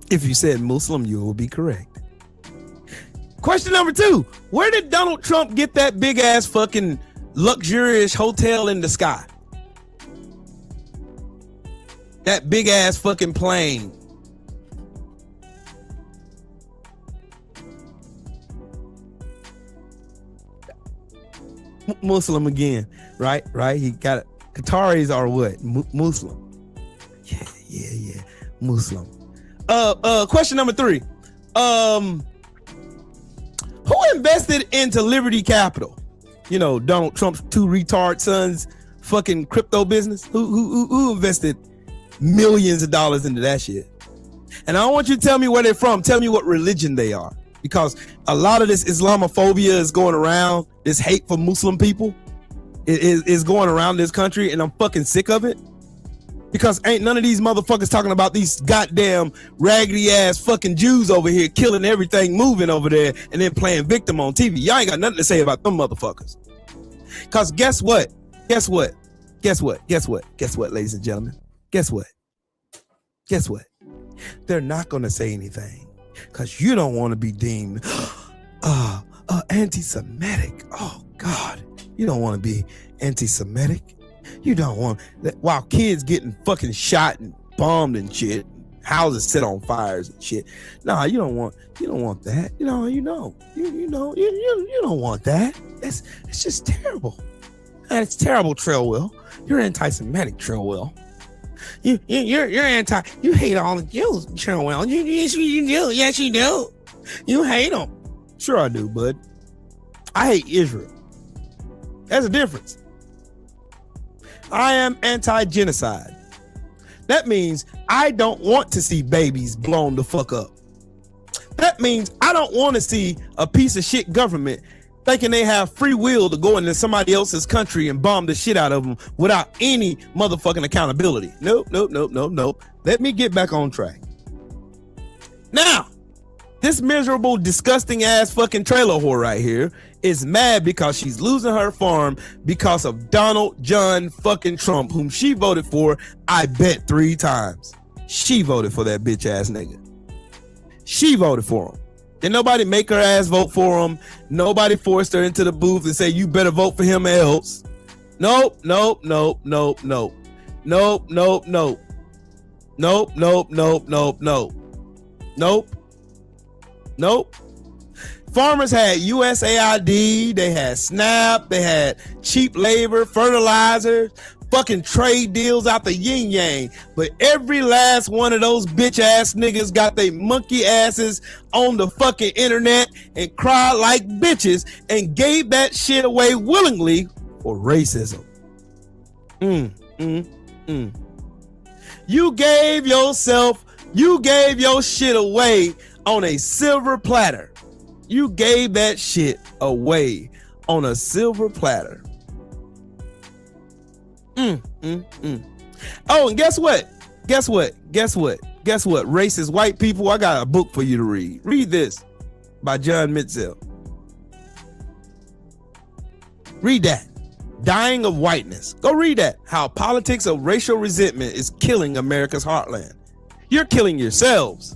If you said Muslim, you will be correct. Question number 2. Where did Donald Trump get that big ass fucking luxurious hotel in the sky? That big ass fucking plane. Muslim again, right? He got it. Qataris are what? Muslim. Yeah. Muslim. Question number 3. Who invested into Liberty Capital? You know, Donald Trump's 2 retard sons fucking crypto business. Who invested millions of dollars into that shit? And I don't want you to tell me where they're from. Tell me what religion they are. because a lot of this Islamophobia is going around. This hate for Muslim people is going around this country, and I'm fucking sick of it. Because ain't none of these motherfuckers talking about these goddamn raggedy ass fucking Jews over here killing everything moving over there and then playing victim on TV. Y'all ain't got nothing to say about them motherfuckers. Because guess what? Guess what? Guess what? Guess what? Guess what, ladies and gentlemen? Guess what? Guess what? They're not going to say anything because you don't want to be deemed anti-Semitic. Oh, God. You don't want to be anti-Semitic. You don't want that while kids getting fucking shot and bombed and shit, houses set on fires and shit. Nah, you don't want that. You don't want that. It's just terrible. And it's terrible, Trailwell. You're anti-Semitic, Trailwell. You're anti. You hate all the Jews, Trailwell. Yes, you do. Yes, you do. You hate them. Sure, I do, bud. I hate Israel. There's a difference. I am anti-genocide. That means I don't want to see babies blown the fuck up. That means I don't want to see a piece of shit government thinking they have free will to go into somebody else's country and bomb the shit out of them without any motherfucking accountability. Nope. Let me get back on track. Now, this miserable, disgusting ass fucking trailer whore right here is mad because she's losing her farm because of Donald John fucking Trump, whom she voted for, I bet 3 times. She voted for that bitch ass nigga. She voted for him. Did nobody make her ass vote for him? Nobody forced her into the booth and say, you better vote for him or else. Nope. Farmers had USAID, they had SNAP, they had cheap labor, fertilizer, fucking trade deals out the yin yang. But every last one of those bitch ass niggas got they monkey asses on the fucking internet and cried like bitches and gave that shit away willingly for racism. You gave your shit away on a silver platter. You gave that shit away on a silver platter. Oh, and guess what? Racist white people, I got a book for you to read. Read this by John Mitchell. Read that. Dying of Whiteness. Go read that. How politics of racial resentment is killing America's heartland. You're killing yourselves.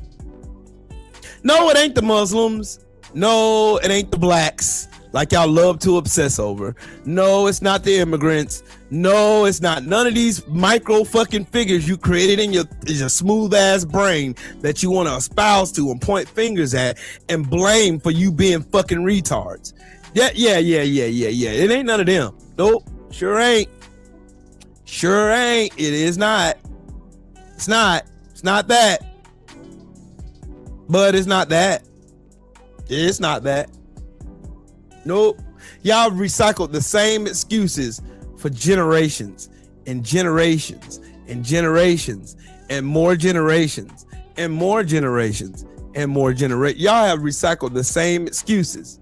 No, it ain't the Muslims. No, it ain't the blacks like y'all love to obsess over. No, it's not the immigrants. No, it's not none of these micro fucking figures you created in your smooth ass brain that you want to espouse to and point fingers at and blame for you being fucking retards. Yeah. It ain't none of them. Nope. Sure ain't. It is not. It's not that. But it's not that. It's not that. Nope. Y'all recycled the same excuses for generations and generations and generations and more generations and more generations and more generations. Y'all have recycled the same excuses.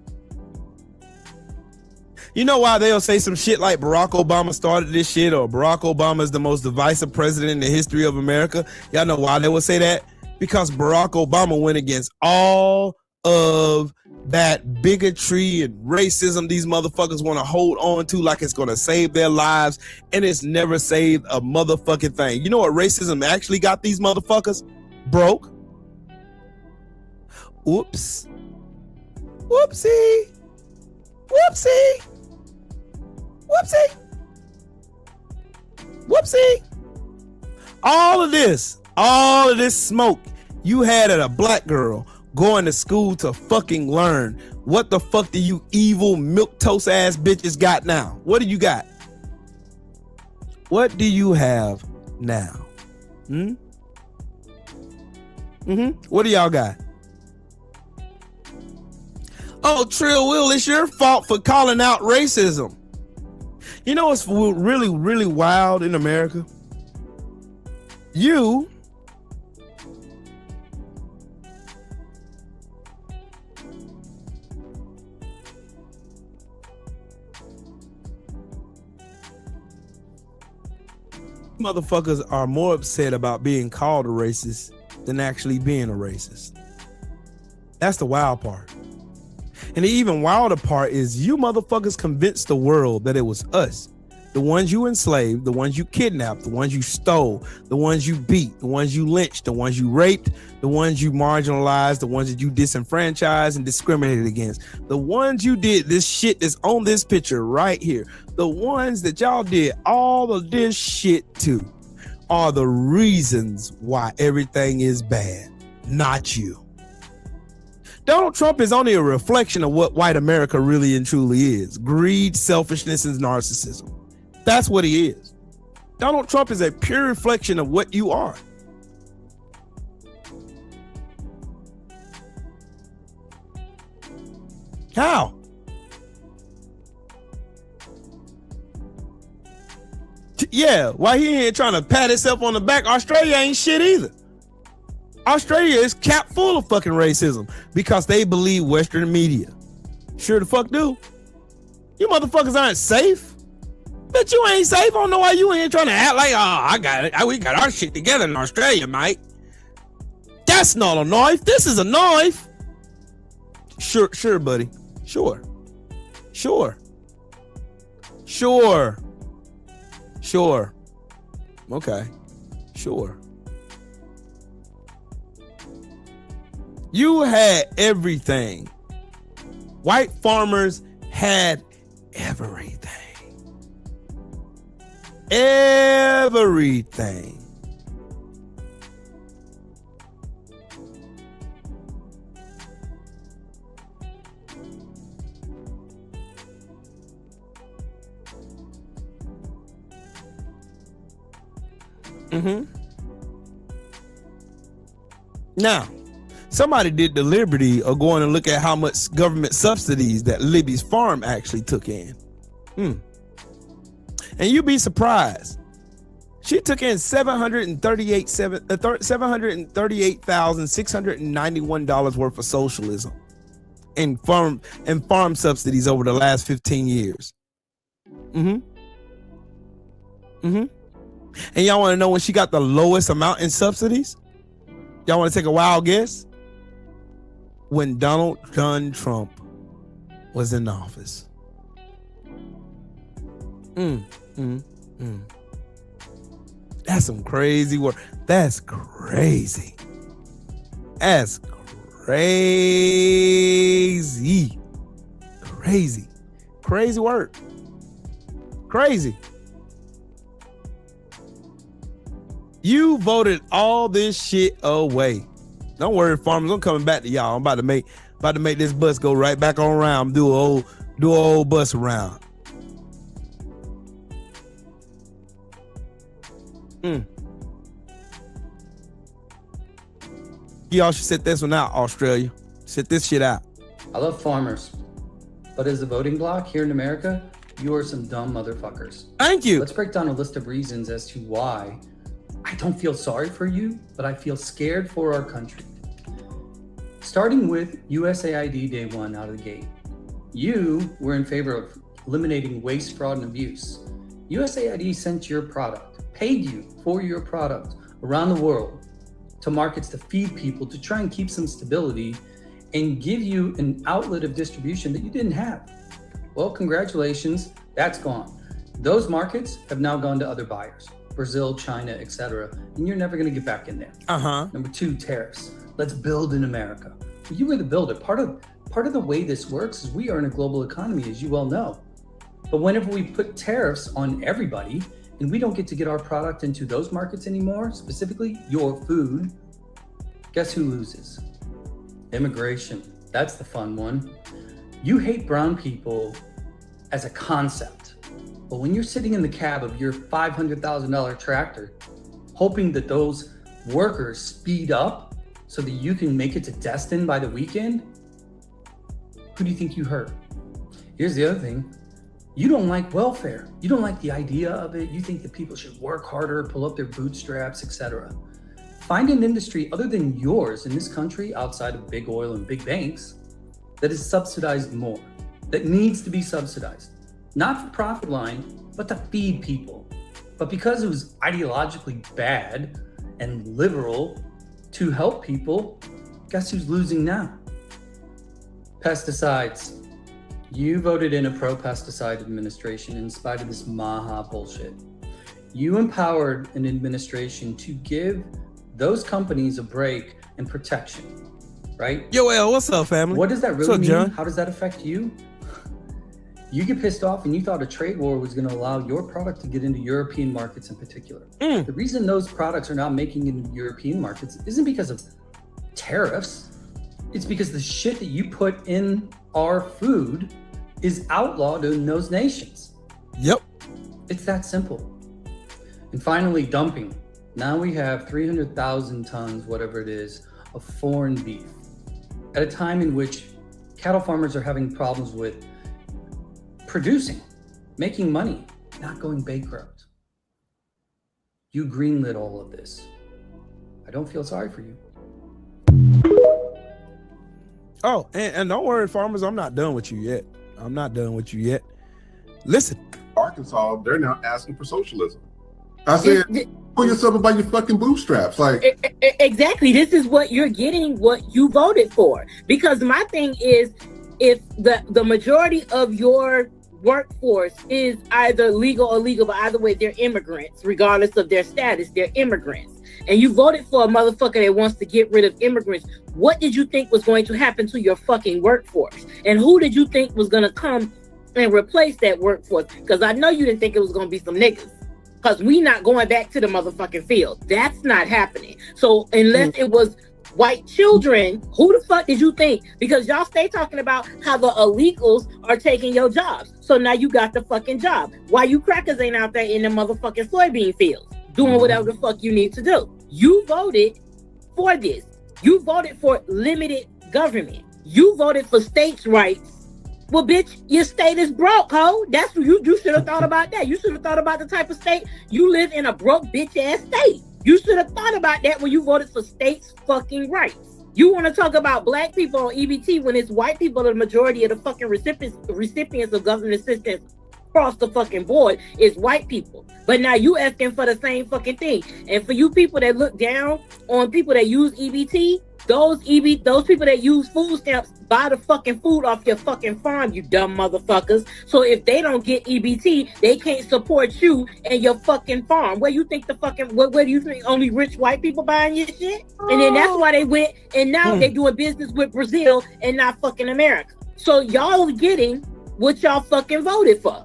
You know why they'll say some shit like Barack Obama started this shit or Barack Obama is the most divisive president in the history of America? Y'all know why they will say that? Because Barack Obama went against all of that bigotry and racism these motherfuckers want to hold on to like it's going to save their lives, and it's never saved a motherfucking thing. You know what racism actually got these motherfuckers? Broke. Oops. Whoopsie. All of this smoke you had at a black girl going to school to fucking learn. What the fuck do you evil milquetoast ass bitches got now? What do you got? What do you have now? What do y'all got? Oh, Trill Will, it's your fault for calling out racism. You know what's really, really wild in America? Motherfuckers are more upset about being called a racist than actually being a racist. That's the wild part. And the even wilder part is you motherfuckers convinced the world that it was us, the ones you enslaved, the ones you kidnapped, the ones you stole, the ones you beat, the ones you lynched, the ones you raped, the ones you marginalized, the ones that you disenfranchised and discriminated against, the ones you did this shit that's on this picture right here, the ones that y'all did all of this shit to are the reasons why everything is bad, not you. Donald Trump is only a reflection of what white America really and truly is: greed, selfishness, and narcissism. That's what he is. Donald Trump is a pure reflection of what you are. How? Yeah, why he ain't trying to pat himself on the back? Australia ain't shit either. Australia is capped full of fucking racism because they believe Western media. Sure the fuck do. You motherfuckers aren't safe. Bet you ain't safe. I don't know why you ain't trying to act like, oh, I got it. We got our shit together in Australia, mate. That's not a knife. This is a knife. Sure, buddy. Sure. Okay. Sure. You had everything. White farmers had everything. Everything. Now, somebody did the liberty of going and look at how much government subsidies that Libby's farm actually took in. And you'd be surprised. She took in $738,691 worth of socialism and farm subsidies over the last 15 years. And y'all want to know when she got the lowest amount in subsidies? Y'all want to take a wild guess? When Donald John Trump was in office. That's some crazy work. That's crazy. That's crazy. Crazy work. Crazy. You voted all this shit away. Don't worry, farmers. I'm coming back to y'all. I'm about to make this bus go right back on around. Do an old bus around. Y'all should sit this one out, Australia. Sit this shit out. I love farmers, but as a voting bloc here in America, you are some dumb motherfuckers. Thank you. Let's break down a list of reasons as to why I don't feel sorry for you, but I feel scared for our country. Starting with USAID day one out of the gate. You were in favor of eliminating waste, fraud, and abuse. USAID sent your product, paid you for your product around the world to markets to feed people, to try and keep some stability and give you an outlet of distribution that you didn't have. Well, congratulations, that's gone. Those markets have now gone to other buyers. Brazil, China, etc., and you're never going to get back in there. Number two, tariffs. Let's build in America. You were the builder. Part of the way this works is we are in a global economy, as you well know. But whenever we put tariffs on everybody and we don't get to get our product into those markets anymore, specifically your food, guess who loses? Immigration. That's the fun one. You hate brown people as a concept. But when you're sitting in the cab of your $500,000 tractor, hoping that those workers speed up so that you can make it to Destin by the weekend, who do you think you hurt? Here's the other thing. You don't like welfare. You don't like the idea of it. You think that people should work harder, pull up their bootstraps, etc. Find an industry other than yours in this country, outside of big oil and big banks, that is subsidized more, that needs to be subsidized. Not for profit line, but to feed people. But because it was ideologically bad and liberal to help people, guess who's losing now? Pesticides. You voted in a pro-pesticide administration in spite of this Maha bullshit. You empowered an administration to give those companies a break and protection, right? Yo, L, what's up, family? What does that really What's up, mean? John? How does that affect you? You get pissed off and you thought a trade war was going to allow your product to get into European markets in particular. The reason those products are not making it into European markets isn't because of tariffs. It's because the shit that you put in our food is outlawed in those nations. Yep. It's that simple. And finally, dumping. Now we have 300,000 tons, whatever it is, of foreign beef at a time in which cattle farmers are having problems with producing, making money, not going bankrupt. You greenlit all of this. I don't feel sorry for you. Oh, and don't worry, farmers, I'm not done with you yet. I'm not done with you yet. Listen. Arkansas, they're now asking for socialism. I said, pull yourself up by your fucking bootstraps. Like, exactly. This is what you're getting, what you voted for. Because my thing is, if the majority of your workforce is either legal or illegal, but either way, they're immigrants, regardless of their status, they're immigrants. And you voted for a motherfucker that wants to get rid of immigrants. What did you think was going to happen to your fucking workforce? And who did you think was going to come and replace that workforce? Because I know you didn't think it was going to be some niggas. Because we not going back to the motherfucking field. That's not happening. So unless it was white children, who the fuck did you think? Because y'all stay talking about how the illegals are taking your jobs. So now you got the fucking job. Why you crackers ain't out there in the motherfucking soybean fields doing whatever the fuck you need to do? You voted for this. You voted for limited government. You voted for states' rights. Well, bitch, your state is broke, ho. That's what you should have thought about that. You should have thought about the type of state you live in, a broke bitch ass state. You should have thought about that when you voted for states' fucking rights. You want to talk about black people on EBT when it's white people, the majority of the fucking recipients of government assistance across the fucking board is white people. But now you asking for the same fucking thing. And for you people that look down on people that use EBT, those people that use food stamps buy the fucking food off your fucking farm, you dumb motherfuckers. So if they don't get EBT, they can't support you and your fucking farm. Where you think where do you think only rich white people buying your shit? And then that's why they went, and now they doing business with Brazil and not fucking America. So y'all getting what y'all fucking voted for.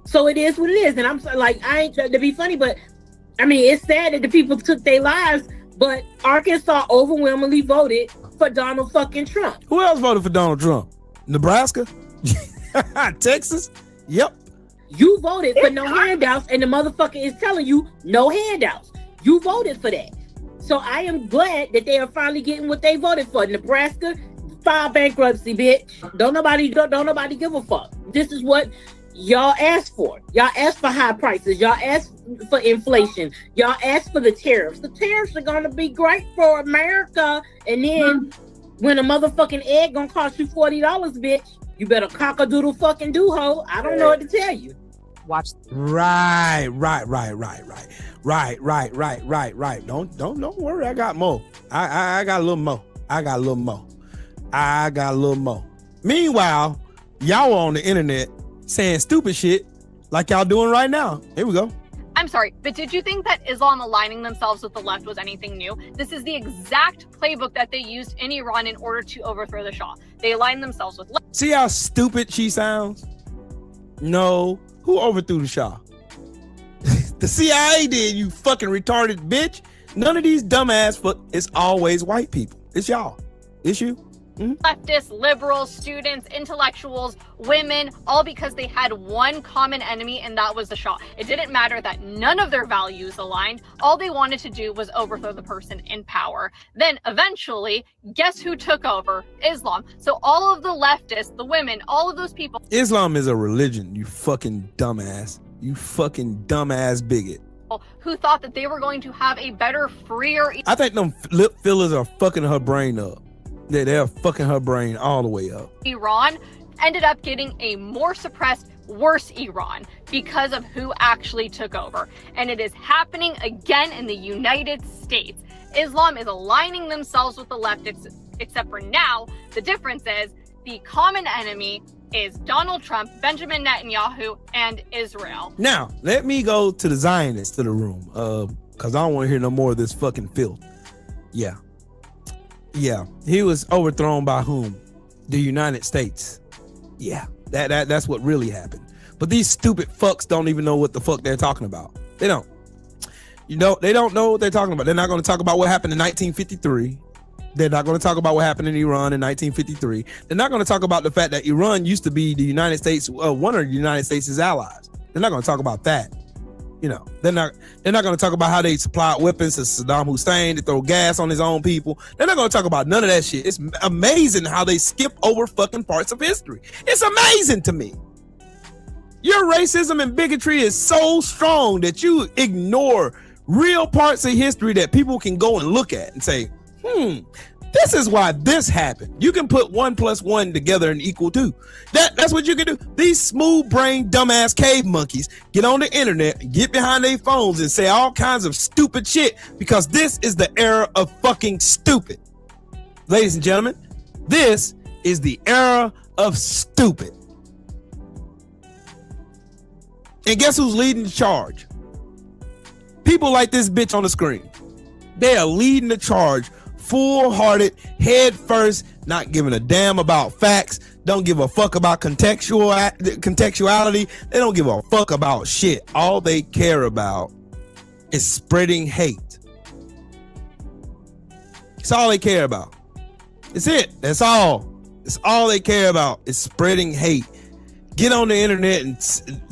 So it is what it is. And I'm like, I ain't trying to be funny, but I mean, it's sad that the people took their lives, but Arkansas overwhelmingly voted for Donald fucking Trump. Who else voted for Donald Trump? Nebraska? Texas? Yep. You voted for no handouts, and the motherfucker is telling you no handouts. You voted for that. So I am glad that they are finally getting what they voted for. Nebraska, file bankruptcy, bitch. Don't nobody give a fuck. This is what y'all asked for. Y'all asked for high prices. Y'all asked for inflation. Y'all asked for the tariffs. The tariffs are gonna be great for America. And then when a motherfucking egg gonna cost you $40, bitch, you better cock-a-doodle fucking do, ho. I don't know what to tell you. Watch. Right. Don't worry. I got more. I got a little more. Meanwhile, y'all on the internet saying stupid shit like y'all doing right now. Here we go. I'm sorry, but did you think that Islam aligning themselves with the left was anything new? This is the exact playbook that they used in Iran in order to overthrow the Shah. They aligned themselves with left. See how stupid she sounds? No. Who overthrew the Shah? The CIA did, you fucking retarded bitch. None of these dumbass it's always white people. It's y'all. It's you. Leftists, liberals, students, intellectuals, women, all because they had one common enemy, and that was the Shah. It didn't matter that none of their values aligned. All they wanted to do was overthrow the person in power. Then eventually, guess who took over? Islam. So all of the leftists, the women, all of those people. Islam is a religion, you fucking dumbass. You fucking dumbass bigot. Who thought that they were going to have a better, freer. I think them lip fillers are fucking her brain up. They're fucking her brain all the way up. Iran ended up getting a more suppressed, worse Iran because of who actually took over. And it is happening again in the United States. Islam is aligning themselves with the left, except for now, the difference is the common enemy is Donald Trump, Benjamin Netanyahu, and Israel. Now, let me go to the Zionists to the room, because I don't want to hear no more of this fucking filth. Yeah. He was overthrown by whom? The United States. Yeah, that's what really happened. But these stupid fucks don't even know what the fuck they're talking about. They don't. They don't know what they're talking about. They're not going to talk about what happened in 1953. They're not going to talk about what happened in Iran in 1953. They're not going to talk about the fact that Iran used to be the United States, one of the United States' allies. They're not going to talk about that. They're not going to talk about how they supplied weapons to Saddam Hussein to throw gas on his own people. They're not going to talk about none of that shit. It's amazing how they skip over fucking parts of history. It's amazing to me. Your racism and bigotry is so strong that you ignore real parts of history that people can go and look at and say, this is why this happened. You can put 1 + 1 together and equal 2. That's what you can do. These smooth-brained, dumbass cave monkeys get on the internet, get behind their phones and say all kinds of stupid shit because this is the era of fucking stupid. Ladies and gentlemen, this is the era of stupid. And guess who's leading the charge? People like this bitch on the screen. They are leading the charge. Full-hearted, head first, not giving a damn about facts, don't give a fuck about contextuality. They don't give a fuck about shit. All they care about is spreading hate. It's all they care about. It's it. That's all. It's all they care about is spreading hate. Get on the internet and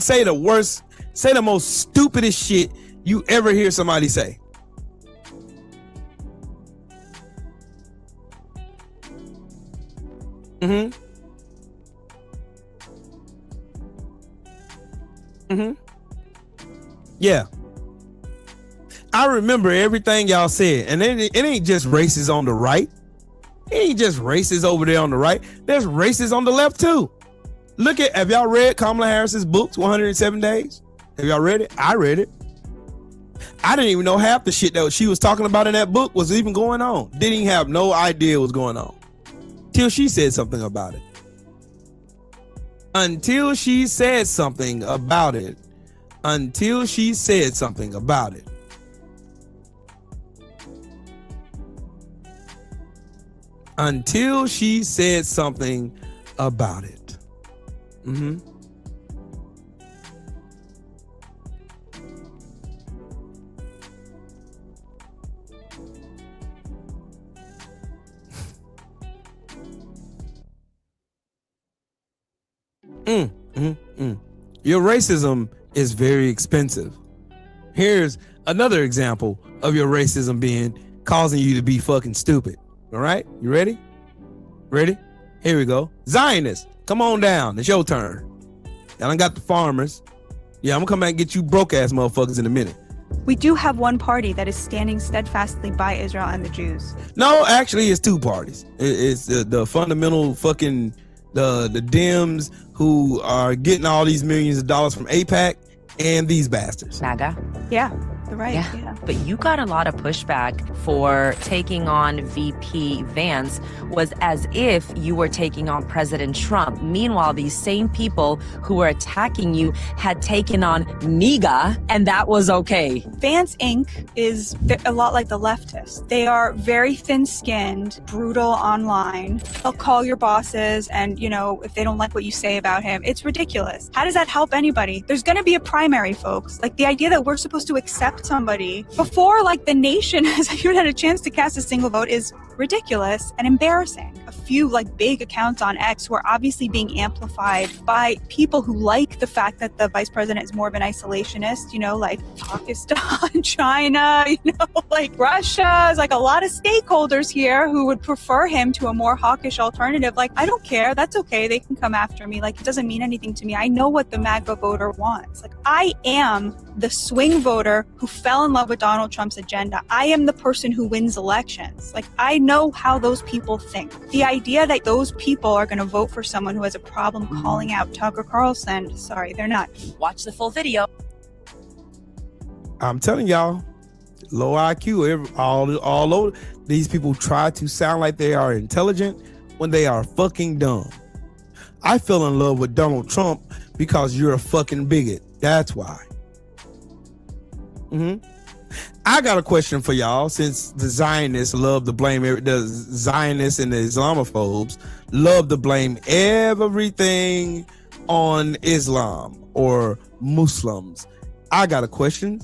say the most stupidest shit you ever hear somebody say. Yeah. I remember everything y'all said, and it ain't just races on the right. It ain't just races over there on the right. There's races on the left too. Have y'all read Kamala Harris's books, 107 Days? Have y'all read it? I read it. I didn't even know half the shit that she was talking about in that book was even going on. Didn't even have no idea what was going on. Till she said something about it. Until she said something about it. Until she said something about it. Until she said something about it. Your racism is very expensive. Here's another example of your racism causing you to be fucking stupid. All right, you ready? Ready? Here we go. Zionists, come on down. It's your turn. Y'all done got the farmers. Yeah, I'm gonna come back and get you broke ass motherfuckers in a minute. We do have one party that is standing steadfastly by Israel and the Jews. No, actually, it's two parties. It's the fundamental fucking the Dems who are getting all these millions of dollars from AIPAC and these bastards. MAGA. Yeah, the right. Yeah. But you got a lot of pushback for taking on VP Vance, was as if you were taking on President Trump. Meanwhile, these same people who were attacking you had taken on NIGA, and that was okay. Vance Inc. is a lot like the leftists. They are very thin-skinned, brutal online. They'll call your bosses, and, if they don't like what you say about him, it's ridiculous. How does that help anybody? There's going to be a primary, folks. Like, the idea that we're supposed to accept somebody before, the nation has even had a chance to cast a single vote is ridiculous and embarrassing. A few big accounts on X were obviously being amplified by people who like the fact that the vice president is more of an isolationist, like Pakistan, China, Russia. Is a lot of stakeholders here who would prefer him to a more hawkish alternative. I don't care. That's okay. They can come after me. It doesn't mean anything to me. I know what the MAGA voter wants. I am the swing voter who fell in love with Donald Trump's agenda. I am the person who wins elections. I know how those people think. The idea that those people are going to vote for someone who has a problem calling out Tucker Carlson, sorry, they're not. Watch the full video. I'm telling y'all, low IQ, all over. These people try to sound like they are intelligent when they are fucking dumb. I fell in love with Donald Trump because you're a fucking bigot. That's why. I got a question for y'all, since the Zionists love to blame the Zionists and the Islamophobes love to blame everything on Islam or Muslims. I got a question.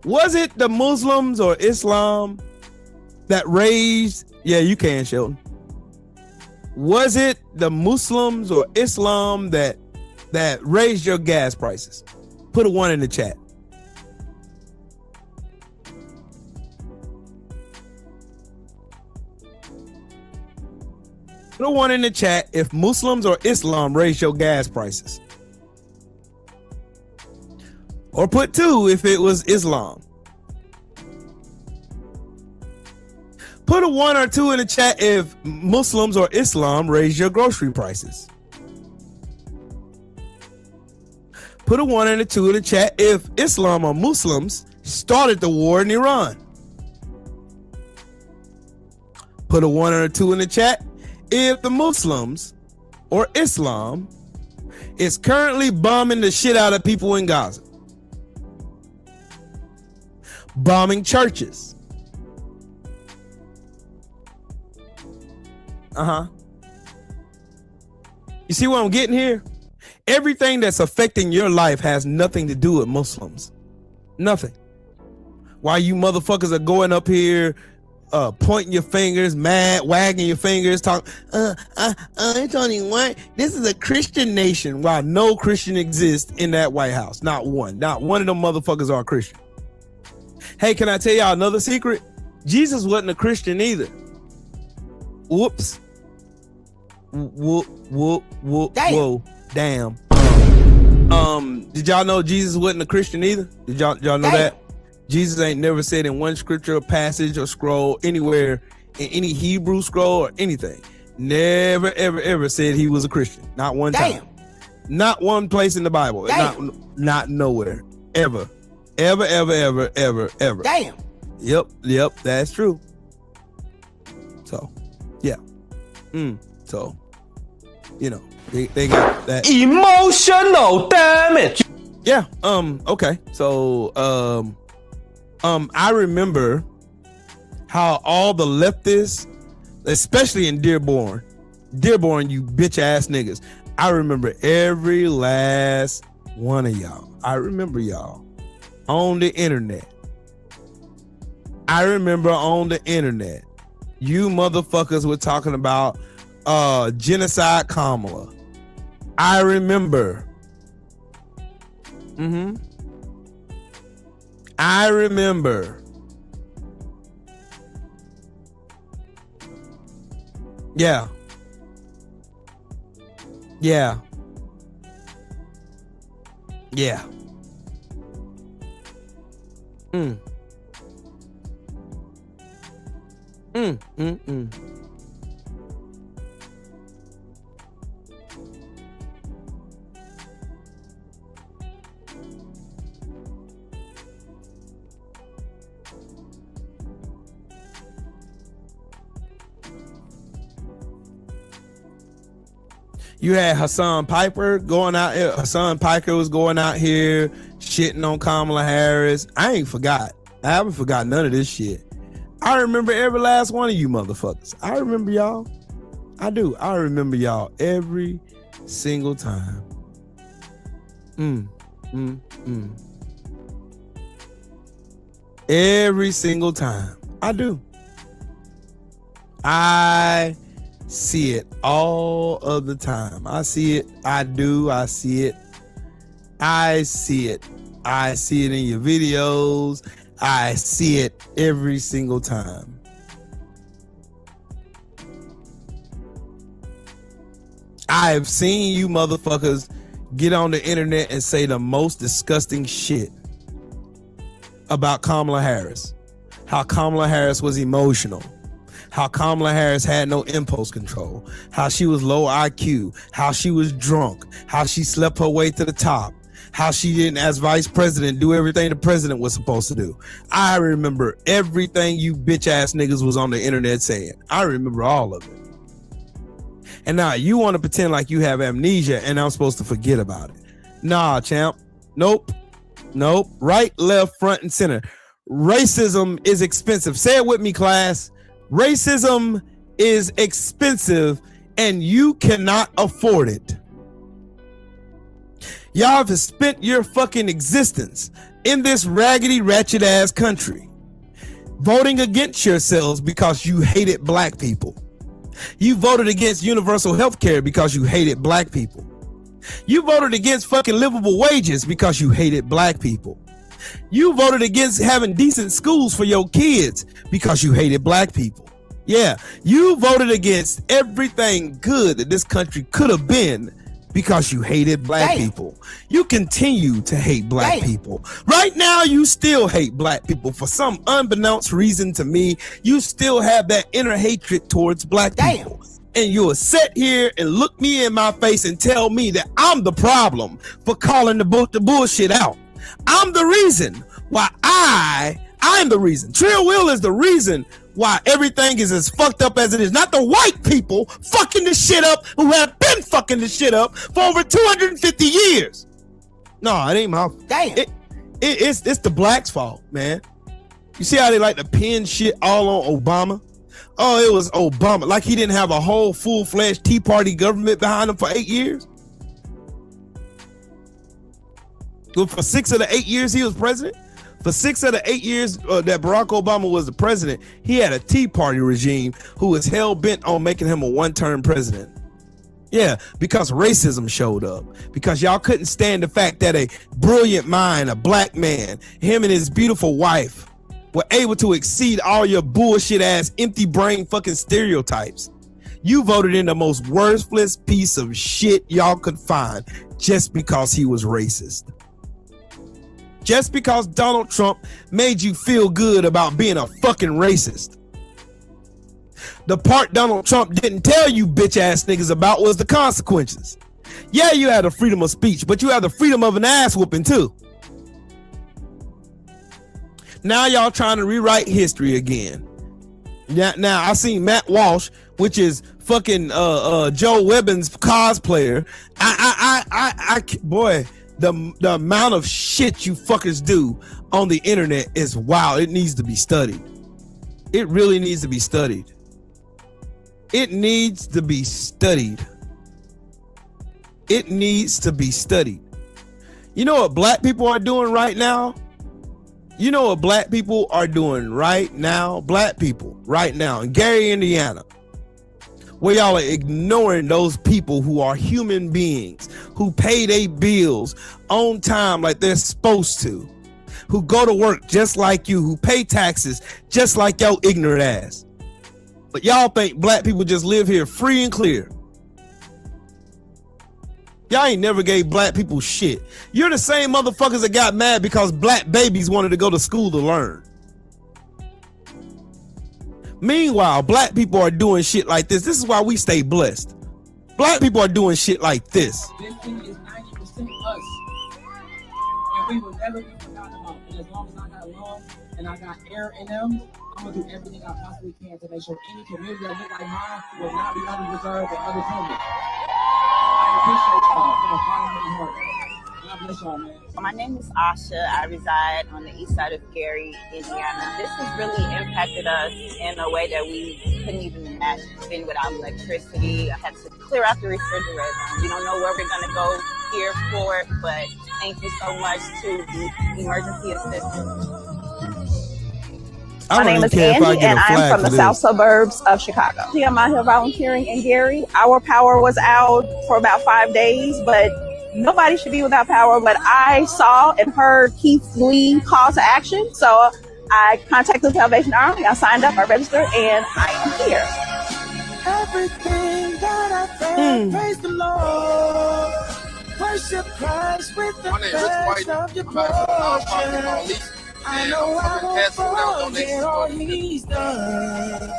Was it the Muslims or Islam that raised, yeah, you can, Sheldon. Was it the Muslims or Islam that raised your gas prices? Put a 1 in the chat. Put a 1 in the chat if Muslims or Islam raised your gas prices. Or put 2 if it was Islam. Put a 1 or 2 in the chat if Muslims or Islam raised your grocery prices. Put a 1 and a 2 in the chat if Islam or Muslims started the war in Iran. Put a 1 or a 2 in the chat if the Muslims or Islam is currently bombing the shit out of people in Gaza. Bombing churches. You see what I'm getting here? Everything that's affecting your life has nothing to do with Muslims. Nothing. Why you motherfuckers are going up here pointing your fingers, mad, wagging your fingers, talking, it's only one. This is a Christian nation. While no Christian exists in that White House. Not one. Not one of them motherfuckers are a Christian. Hey, can I tell y'all another secret? Jesus wasn't a Christian either. Whoops. Whoa. Damn. Did y'all know Jesus wasn't a Christian either? Did y'all know that? Jesus ain't never said in one scripture, passage, or scroll anywhere in any Hebrew scroll or anything. Never, ever said he was a Christian. Not one time. Not one place in the Bible. Not nowhere. Ever. Ever. Damn. Yep, that's true. So, yeah. So, you know, they got that emotional damage. Yeah. Okay. So, I remember how all the leftists, especially in Dearborn, you bitch ass niggas. I remember every last one of y'all. I remember y'all on the internet. You motherfuckers were talking about genocide Kamala. I remember. I remember. Yeah. You had Hassan Piker going out here. Hassan Piker was going out here shitting on Kamala Harris. I ain't forgot. I haven't forgot none of this shit. I remember every last one of you motherfuckers. I remember y'all. I do. I remember y'all every single time. Every single time. I do. I see it all of the time. I see it. I do. I see it. I see it. I see it in your videos. I see it every single time. I've seen you motherfuckers get on the internet and say the most disgusting shit about Kamala Harris. how Kamala Harris was emotional, how Kamala Harris had no impulse control, how she was low IQ, how she was drunk, how she slept her way to the top, how she didn't, as vice president, do everything the president was supposed to do. I remember everything you bitch ass niggas was on the internet saying. I remember all of it. And now you want to pretend like you have amnesia and I'm supposed to forget about it. Nah, champ. Nope. Right, left, front, and center. Racism is expensive. Say it with me, class. Racism is expensive and you cannot afford it. Y'all have spent your fucking existence in this raggedy, ratchet ass country voting against yourselves because you hated black people. You voted against universal health care because you hated black people. You voted against fucking livable wages because you hated black people. You voted against having decent schools for your kids because you hated black people. Yeah, you voted against everything good that this country could have been because you hated black people. You continue to hate black people. Right now, you still hate black people for some unbeknownst reason to me. You still have that inner hatred towards black people. And you'll sit here and look me in my face and tell me that I'm the problem for calling the bullshit out. I'm the reason why I'm the reason. Trill Will is the reason why everything is as fucked up as it is. Not the white people fucking the shit up who have been fucking the shit up for over 250 years. No, it ain't my fault. It's the blacks' fault, man. You see how they like to pin shit all on Obama? Oh, it was Obama. Like he didn't have a whole full-fledged Tea Party government behind him for 8 years. For 6 of the 8 years he was president. For 6 of the 8 years that Barack Obama was the president, he had a Tea Party regime who was hell-bent on making him a one-term president. Yeah, because racism showed up. Because y'all couldn't stand the fact that a brilliant mind, a black man, him and his beautiful wife, were able to exceed all your bullshit-ass, empty-brain fucking stereotypes. You voted in the most worthless piece of shit y'all could find just because he was racist. Just because Donald Trump made you feel good about being a fucking racist. The part Donald Trump didn't tell you bitch ass niggas about was the consequences. Yeah, you had the freedom of speech, but you had the freedom of an ass whooping too. Now y'all trying to rewrite history again. Now I seen Matt Walsh, which is fucking Joe Webbin's cosplayer. Boy, the amount of shit you fuckers do on the internet is wild. It needs to be studied. It really needs to be studied. It needs to be studied. It needs to be studied. You know what black people are doing right now? You know what black people are doing right now? Black people right now in Gary, Indiana, where y'all are ignoring those people who are human beings, who pay their bills on time like they're supposed to, who go to work just like you, who pay taxes just like your ignorant ass. But y'all think black people just live here free and clear. Y'all ain't never gave black people shit. You're the same motherfuckers that got mad because black babies wanted to go to school to learn. Meanwhile, black people are doing shit like this. This is why we stay blessed. Black people are doing shit like this. This thing is 90% us. And we will never be forgotten about. And as long as I got love and I got air in them, I'm going to do everything I possibly can to make sure any community that look like mine will not be underreserved and underfunded. I appreciate y'all from the bottom of my heart. God bless y'all, man. My name is Asha. I reside on the east side of Gary, Indiana. This has really impacted us in a way that we couldn't even imagine. Being without electricity, I had to clear out the refrigerator. We don't know where we're going to go here for it, but thank you so much to the emergency assistance. My name is Angie, and I'm from the south suburbs of Chicago. I'm out here volunteering in Gary. Our power was out for about 5 days, but nobody should be without power. But I saw and heard Keith Lee call to action, so I contacted the Salvation Army. I signed up, I registered, and I am here. Everything that I found, praise the Lord. Worship Christ with the best of your portion. I know I won't forget all he's done.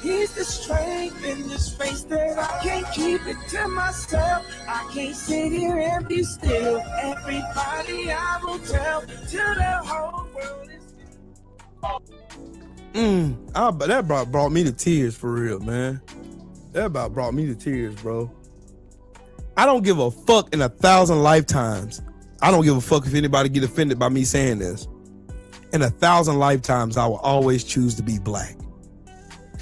He's the strength in this space that I can't keep it to myself. I can't sit here and be still. Everybody I will tell till the whole world is that brought me to tears for real, man. That about brought me to tears, bro. I don't give a fuck in 1,000 lifetimes. I don't give a fuck if anybody get offended by me saying this. In 1,000 lifetimes, I will always choose to be black.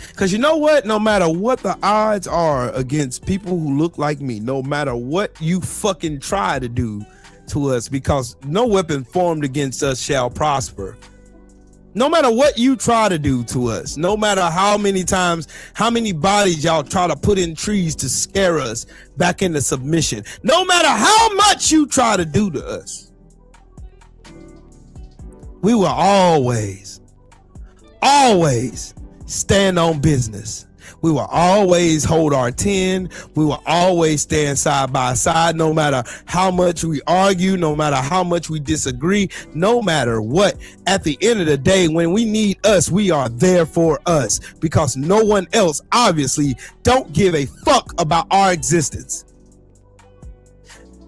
Because you know what? No matter what the odds are against people who look like me, no matter what you fucking try to do to us, because no weapon formed against us shall prosper. No matter what you try to do to us, no matter how many times, how many bodies y'all try to put in trees to scare us back into submission, no matter how much you try to do to us, we will always stand on business. We will always hold our 10. We will always stand side by side, no matter how much we argue, no matter how much we disagree, no matter what. At the end of the day, when we need us, we are there for us, because no one else obviously don't give a fuck about our existence.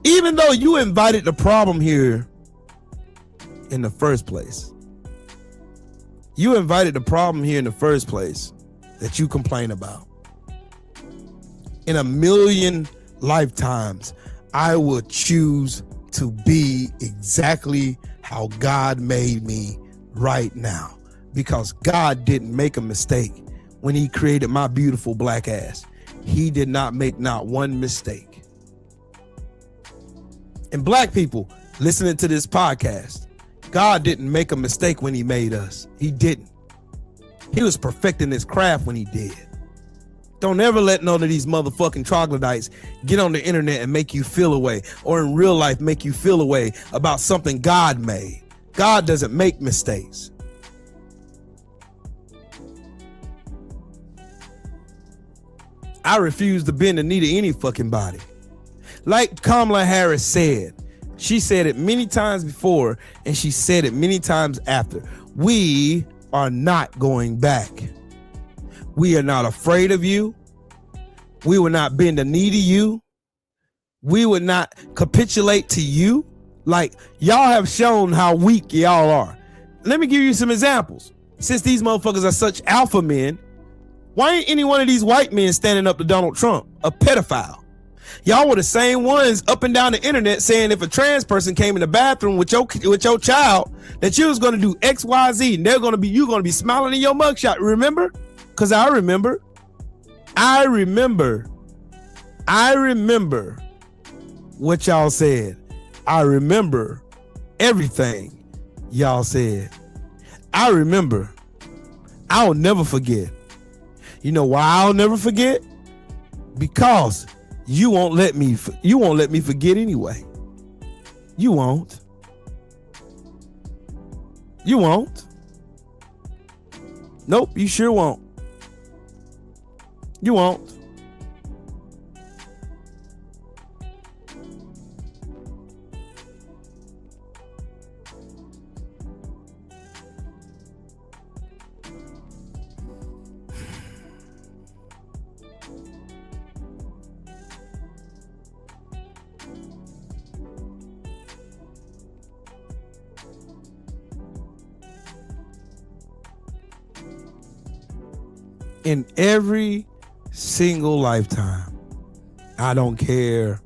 Even though you invited the problem here in the first place. You invited the problem here in the first place that you complain about. In 1,000,000 lifetimes, I would choose to be exactly how God made me right now, because God didn't make a mistake when he created my beautiful black ass. He did not make not one mistake. And black people listening to this podcast, God didn't make a mistake when he made us. He didn't. He was perfecting his craft when he did. Don't ever let none of these motherfucking troglodytes get on the internet and make you feel away, or in real life make you feel away about something God made. God doesn't make mistakes. I refuse to bend the knee to any fucking body. Like Kamala Harris said, she said it many times before, and she said it many times after. We are not going back. We are not afraid of you. We will not bend the knee to you. We would not capitulate to you. Like, y'all have shown how weak y'all are. Let me give you some examples. Since these motherfuckers are such alpha men, why ain't any one of these white men standing up to Donald Trump, a pedophile? Y'all were the same ones up and down the internet saying if a trans person came in the bathroom with your child, that you was gonna do X, Y, Z, and you're gonna be smiling in your mugshot. Remember? Because I remember what y'all said. I remember everything y'all said. I remember. I'll never forget. You know why I'll never forget? Because you won't let me forget anyway. You won't. You won't. Nope, you sure won't. You won't. In every single lifetime, I don't care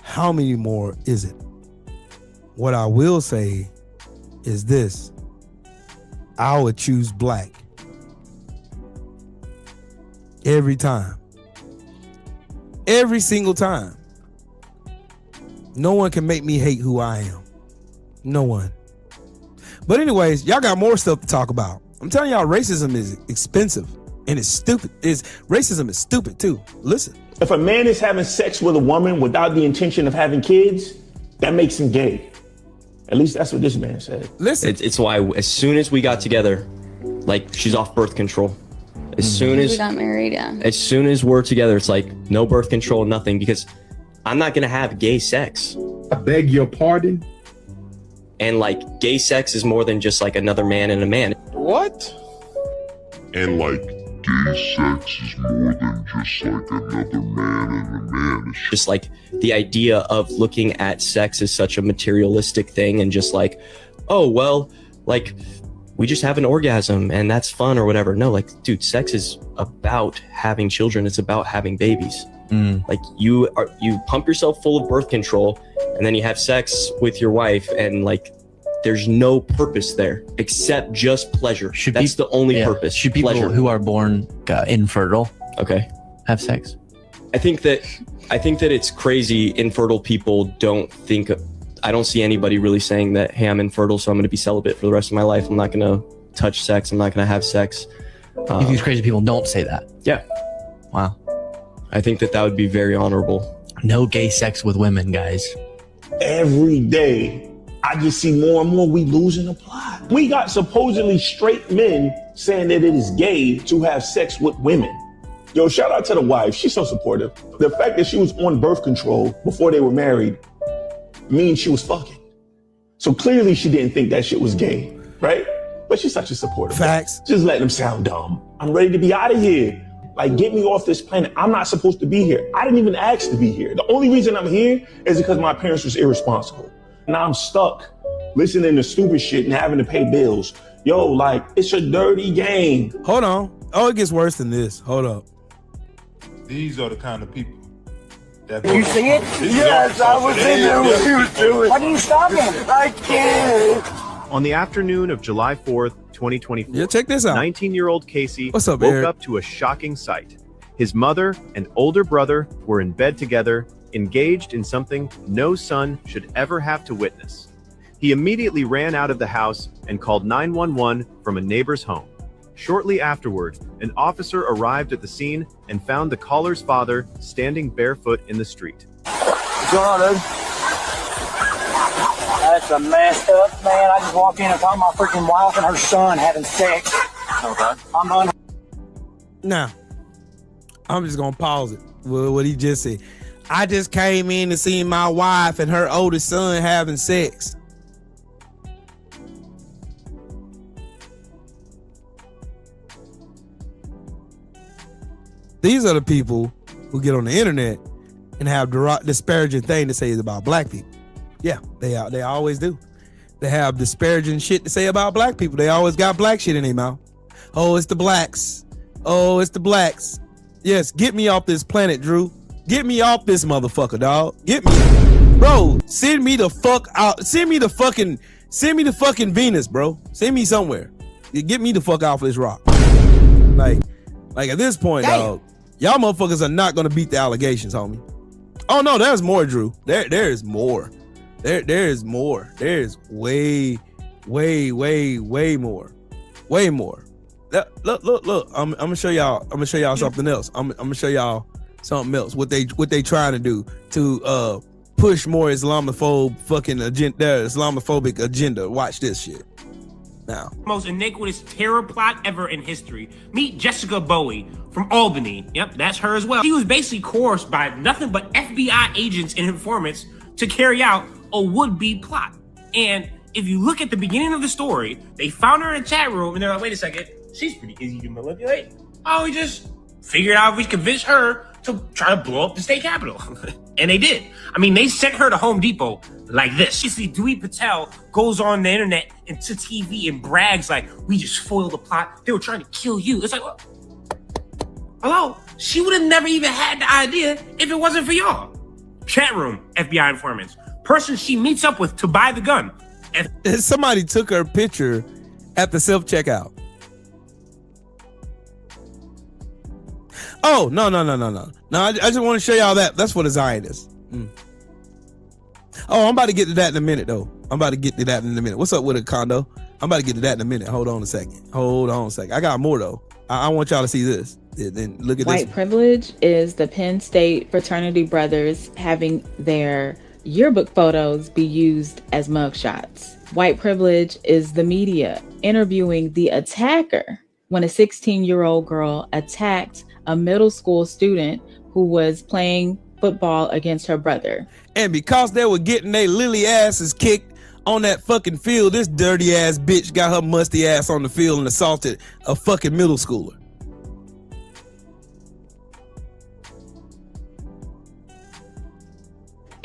how many more is it. What I will say is this: I would choose black every time. Every single time. No one can make me hate who I am. No one. But anyways, y'all got more stuff to talk about. I'm telling y'all, racism is expensive. And it's stupid. Racism is stupid too. Listen. If a man is having sex with a woman without the intention of having kids, that makes him gay. At least that's what this man said. Listen. It's why as soon as we got together, like, she's off birth control. As soon as we got married, yeah. As soon as we're together, it's like no birth control, nothing, because I'm not gonna have gay sex. I beg your pardon? And like gay sex is more than just like another man and a man. What? And like gay sex is more than just like another man and a man. It's Just like the idea of looking at sex as such a materialistic thing and just like, oh, well, like we just have an orgasm and that's fun or whatever. No, like, dude, sex is about having children. It's about having babies. Like you pump yourself full of birth control and then you have sex with your wife and like there's no purpose there except just pleasure. That's the only purpose. Should people who are born infertile have sex? I think that it's crazy. Infertile people don't think. I don't see anybody really saying that, hey, I'm infertile, so I'm going to be celibate for the rest of my life. I'm not going to touch sex. I'm not going to have sex. These crazy people don't say that. Yeah. Wow. I think that would be very honorable. No gay sex with women, guys. Every day, I just see more and more we losing the plot. We got supposedly straight men saying that it is gay to have sex with women. Yo, shout out to the wife. She's so supportive. The fact that she was on birth control before they were married means she was fucking. So clearly she didn't think that shit was gay, right? But she's such a supporter. Facts. Just letting them sound dumb. I'm ready to be out of here. Like, get me off this planet. I'm not supposed to be here. I didn't even ask to be here. The only reason I'm here is because my parents was irresponsible. Now I'm stuck listening to stupid shit and having to pay bills. Yo, like, it's a dirty game. Hold on. Oh, it gets worse than this. Hold up. These are the kind of people that... You see it? Yes, I was in there when he was doing. Why didn't you stop him? I can't. On the afternoon of July 4th, 2024, yeah, check this out. 19-year-old Casey What's up, woke Eric? up to a shocking sight. His mother and older brother were in bed together, engaged in something no son should ever have to witness. He immediately ran out of the house and called 911 from a neighbor's home. Shortly afterwards, an officer arrived at the scene and found the caller's father standing barefoot in the street. What's going on, dude? That's a messed up, man. I just walked in and found my freaking wife and her son having sex. Okay. I'm on. Now, I'm just gonna pause it. What he just said. I just came in to see my wife and her oldest son having sex. These are the people who get on the internet and have disparaging thing to say about black people. Yeah, they always do. They have disparaging shit to say about black people. They always got black shit in their mouth. Oh, it's the blacks. Oh, it's the blacks. Yes, get me off this planet, Drew. Get me off this motherfucker, dog. Get me, bro. Send me the fuck out. Send me the fucking Venus, bro. Send me somewhere. Get me the fuck off this rock. Like at this point, dog, y'all motherfuckers are not gonna beat the allegations, homie. Oh no, there's more, Drew. There is more. There is more. There's way more. Way more. Look. I'm gonna show y'all something else. I'm gonna show y'all something else. What they trying to do to push more Islamophobic agenda. Watch this shit. Now. Most iniquitous terror plot ever in history. Meet Jessica Bowie from Albany. Yep, that's her as well. She was basically coerced by nothing but FBI agents and informants to carry out a would-be plot. And if you look at the beginning of the story, they found her in a chat room and they're like, wait a second, she's pretty easy to manipulate. Oh, we just figured out we convinced her to try to blow up the state capitol. And they did. I mean, they sent her to Home Depot like this. You see, Dewey Patel goes on the internet and to TV and brags like, we just foiled the plot. They were trying to kill you. It's like, well, hello? She would have never even had the idea if it wasn't for y'all. Chat room, FBI informants. Person she meets up with to buy the gun. Somebody took her picture at the self-checkout. Oh, no. No, I just want to show y'all that. That's what a Zionist. Oh, I'm about to get to that in a minute, though. What's up with a condo? I'm about to get to that in a minute. Hold on a second. I got more, though. I want y'all to see this. Then look at this. White privilege is the Penn State fraternity brothers having their yearbook photos be used as mugshots. White privilege is the media interviewing the attacker when a 16-year-old girl attacked a middle school student who was playing football against her brother. And because they were getting their lily asses kicked on that fucking field. This dirty ass bitch got her musty ass on the field and assaulted a fucking middle schooler.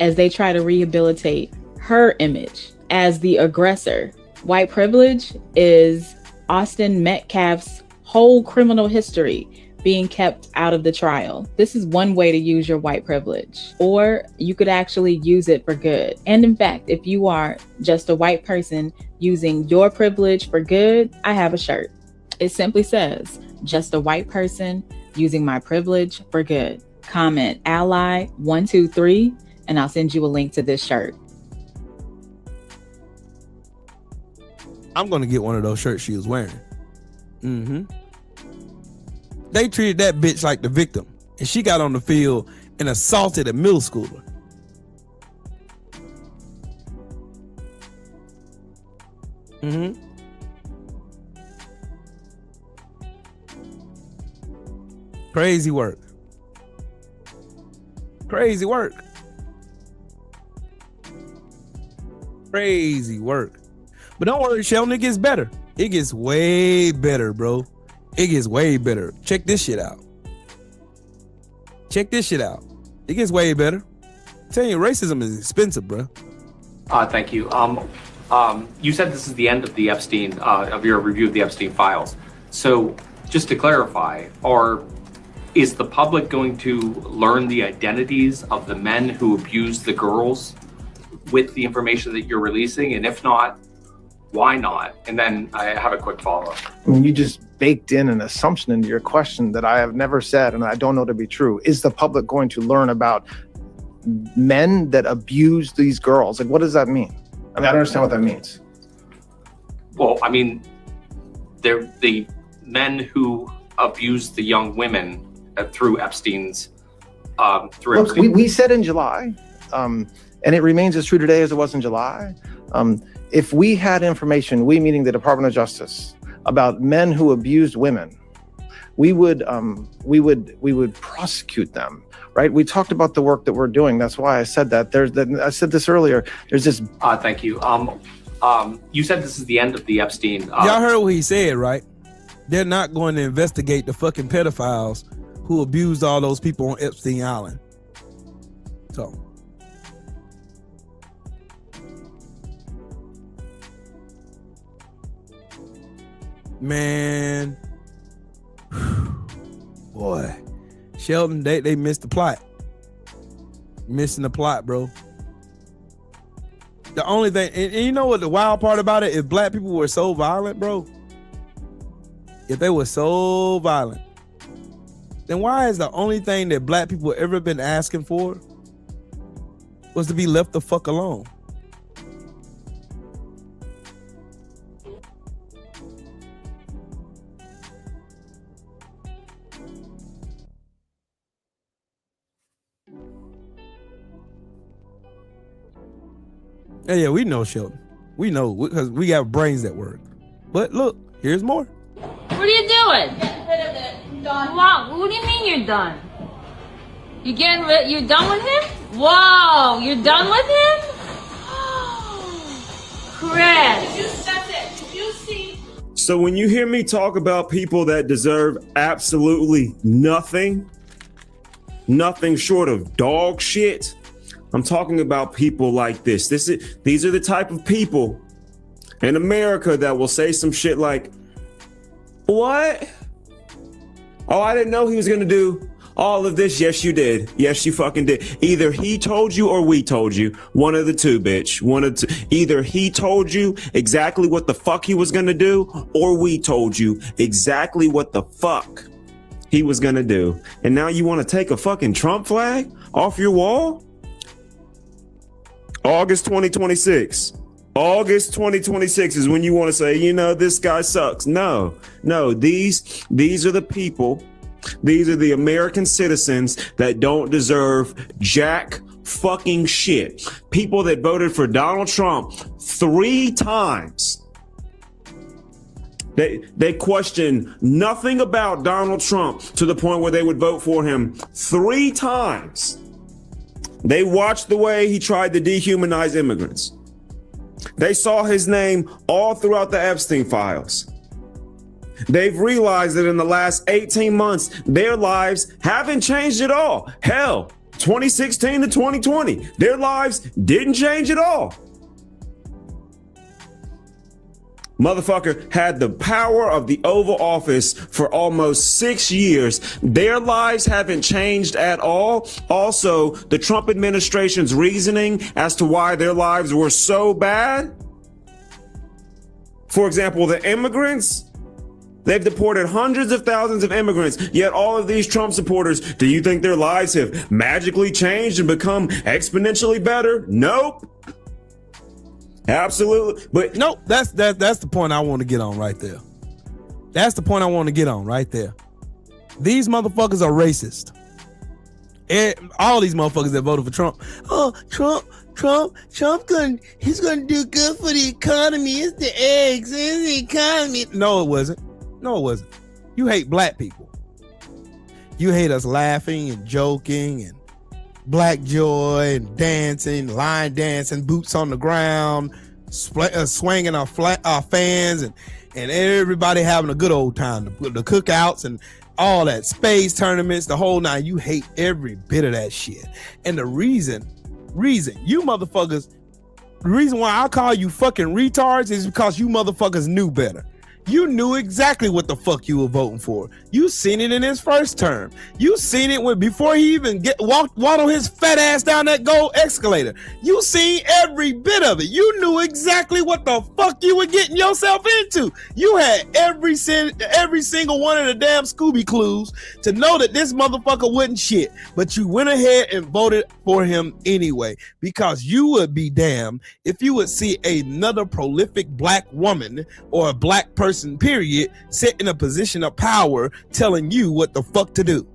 As they try to rehabilitate her image as the aggressor. White privilege is Austin Metcalf's whole criminal history being kept out of the trial. This is one way to use your white privilege, or you could actually use it for good. And in fact, if you are just a white person using your privilege for good, I have a shirt. It simply says, just a white person using my privilege for good. Comment ally 123 and I'll send you a link to this shirt. I'm gonna get one of those shirts she was wearing. They treated that bitch like the victim, and she got on the field and assaulted a middle schooler. Crazy work. Crazy work. Crazy work. But don't worry, Sheldon, it gets better. It gets way better, bro. It gets way better. Check this shit out. Check this shit out. It gets way better. I'm telling you, racism is expensive, bro. Thank you. You said this is the end of the Epstein, of your review of the Epstein files. So just to clarify, is the public going to learn the identities of the men who abused the girls with the information that you're releasing? And if not, why not? And then I have a quick follow-up. I mean, you just baked in an assumption into your question that I have never said and I don't know to be true. Is the public going to learn about men that abuse these girls? Like, what does that mean? I mean, I don't understand what that means. Well, I mean, they're the men who abused the young women through Epstein's, Look, we said in July, and it remains as true today as it was in July. If we had information, we meaning the Department of Justice, about men who abused women, we would prosecute them, right? We talked about the work that we're doing. That's why I said that. I said this earlier. There's this. Thank you. You said this is the end of the Epstein. Y'all heard what he said, right? They're not going to investigate the fucking pedophiles who abused all those people on Epstein Island. So. Man, boy, Sheldon, they missed the plot. Missing the plot, bro. The only thing, and you know what the wild part about it? If black people were so violent, bro, if they were so violent, then why is the only thing that black people ever been asking for was to be left the fuck alone? Yeah, we know, Sheldon. We know because we have brains that work. But look, here's more. What are you doing? Wow, what do you mean you're done? You're done with him? Wow, you're done with him? Chris. That's it. You see. So when you hear me talk about people that deserve absolutely nothing short of dog shit, I'm talking about people like this. These are the type of people in America that will say some shit like, what? Oh, I didn't know he was gonna do all of this. Yes, you did. Yes, you fucking did. Either he told you or we told you. One of the two, bitch. One of the two. Either he told you exactly what the fuck he was gonna do, or we told you exactly what the fuck he was gonna do. And now you wanna take a fucking Trump flag off your wall? August 2026. August 2026 is when you want to say, you know, this guy sucks. No, these are the people. These are the American citizens that don't deserve jack fucking shit. People that voted for Donald Trump 3 times. They question nothing about Donald Trump to the point where they would vote for him 3 times. They watched the way he tried to dehumanize immigrants. They saw his name all throughout the Epstein files. They've realized that in the last 18 months, their lives haven't changed at all. Hell, 2016 to 2020, their lives didn't change at all. Motherfucker had the power of the Oval Office for almost 6 years. Their lives haven't changed at all. Also, the Trump administration's reasoning as to why their lives were so bad. For example, the immigrants, they've deported hundreds of thousands of immigrants, yet all of these Trump supporters, do you think their lives have magically changed and become exponentially better? Nope. Absolutely. But nope, that's the point I want to get on right there. That's the point I want to get on right there. These motherfuckers are racist. All these motherfuckers that voted for Trump. Oh, Trump he's gonna do good for the economy. It's the eggs, it's the economy. No, it wasn't. You hate black people. You hate us laughing and joking and black joy and dancing, line dancing, boots on the ground, swinging our fans and everybody having a good old time. The cookouts and all that, space tournaments, the whole nine. You hate every bit of that shit. And the reason you motherfuckers, the reason why I call you fucking retards is because you motherfuckers knew better. You knew exactly what the fuck you were voting for. You seen it in his first term. You seen it before he even walked on his fat ass down that gold escalator. You seen every bit of it. You knew exactly what the fuck you were getting yourself into. You had every single one of the damn Scooby clues to know that this motherfucker wasn't shit. But you went ahead and voted for him anyway, because you would be damned if you would see another prolific black woman or a black person, period, sit in a position of power telling you what the fuck to do.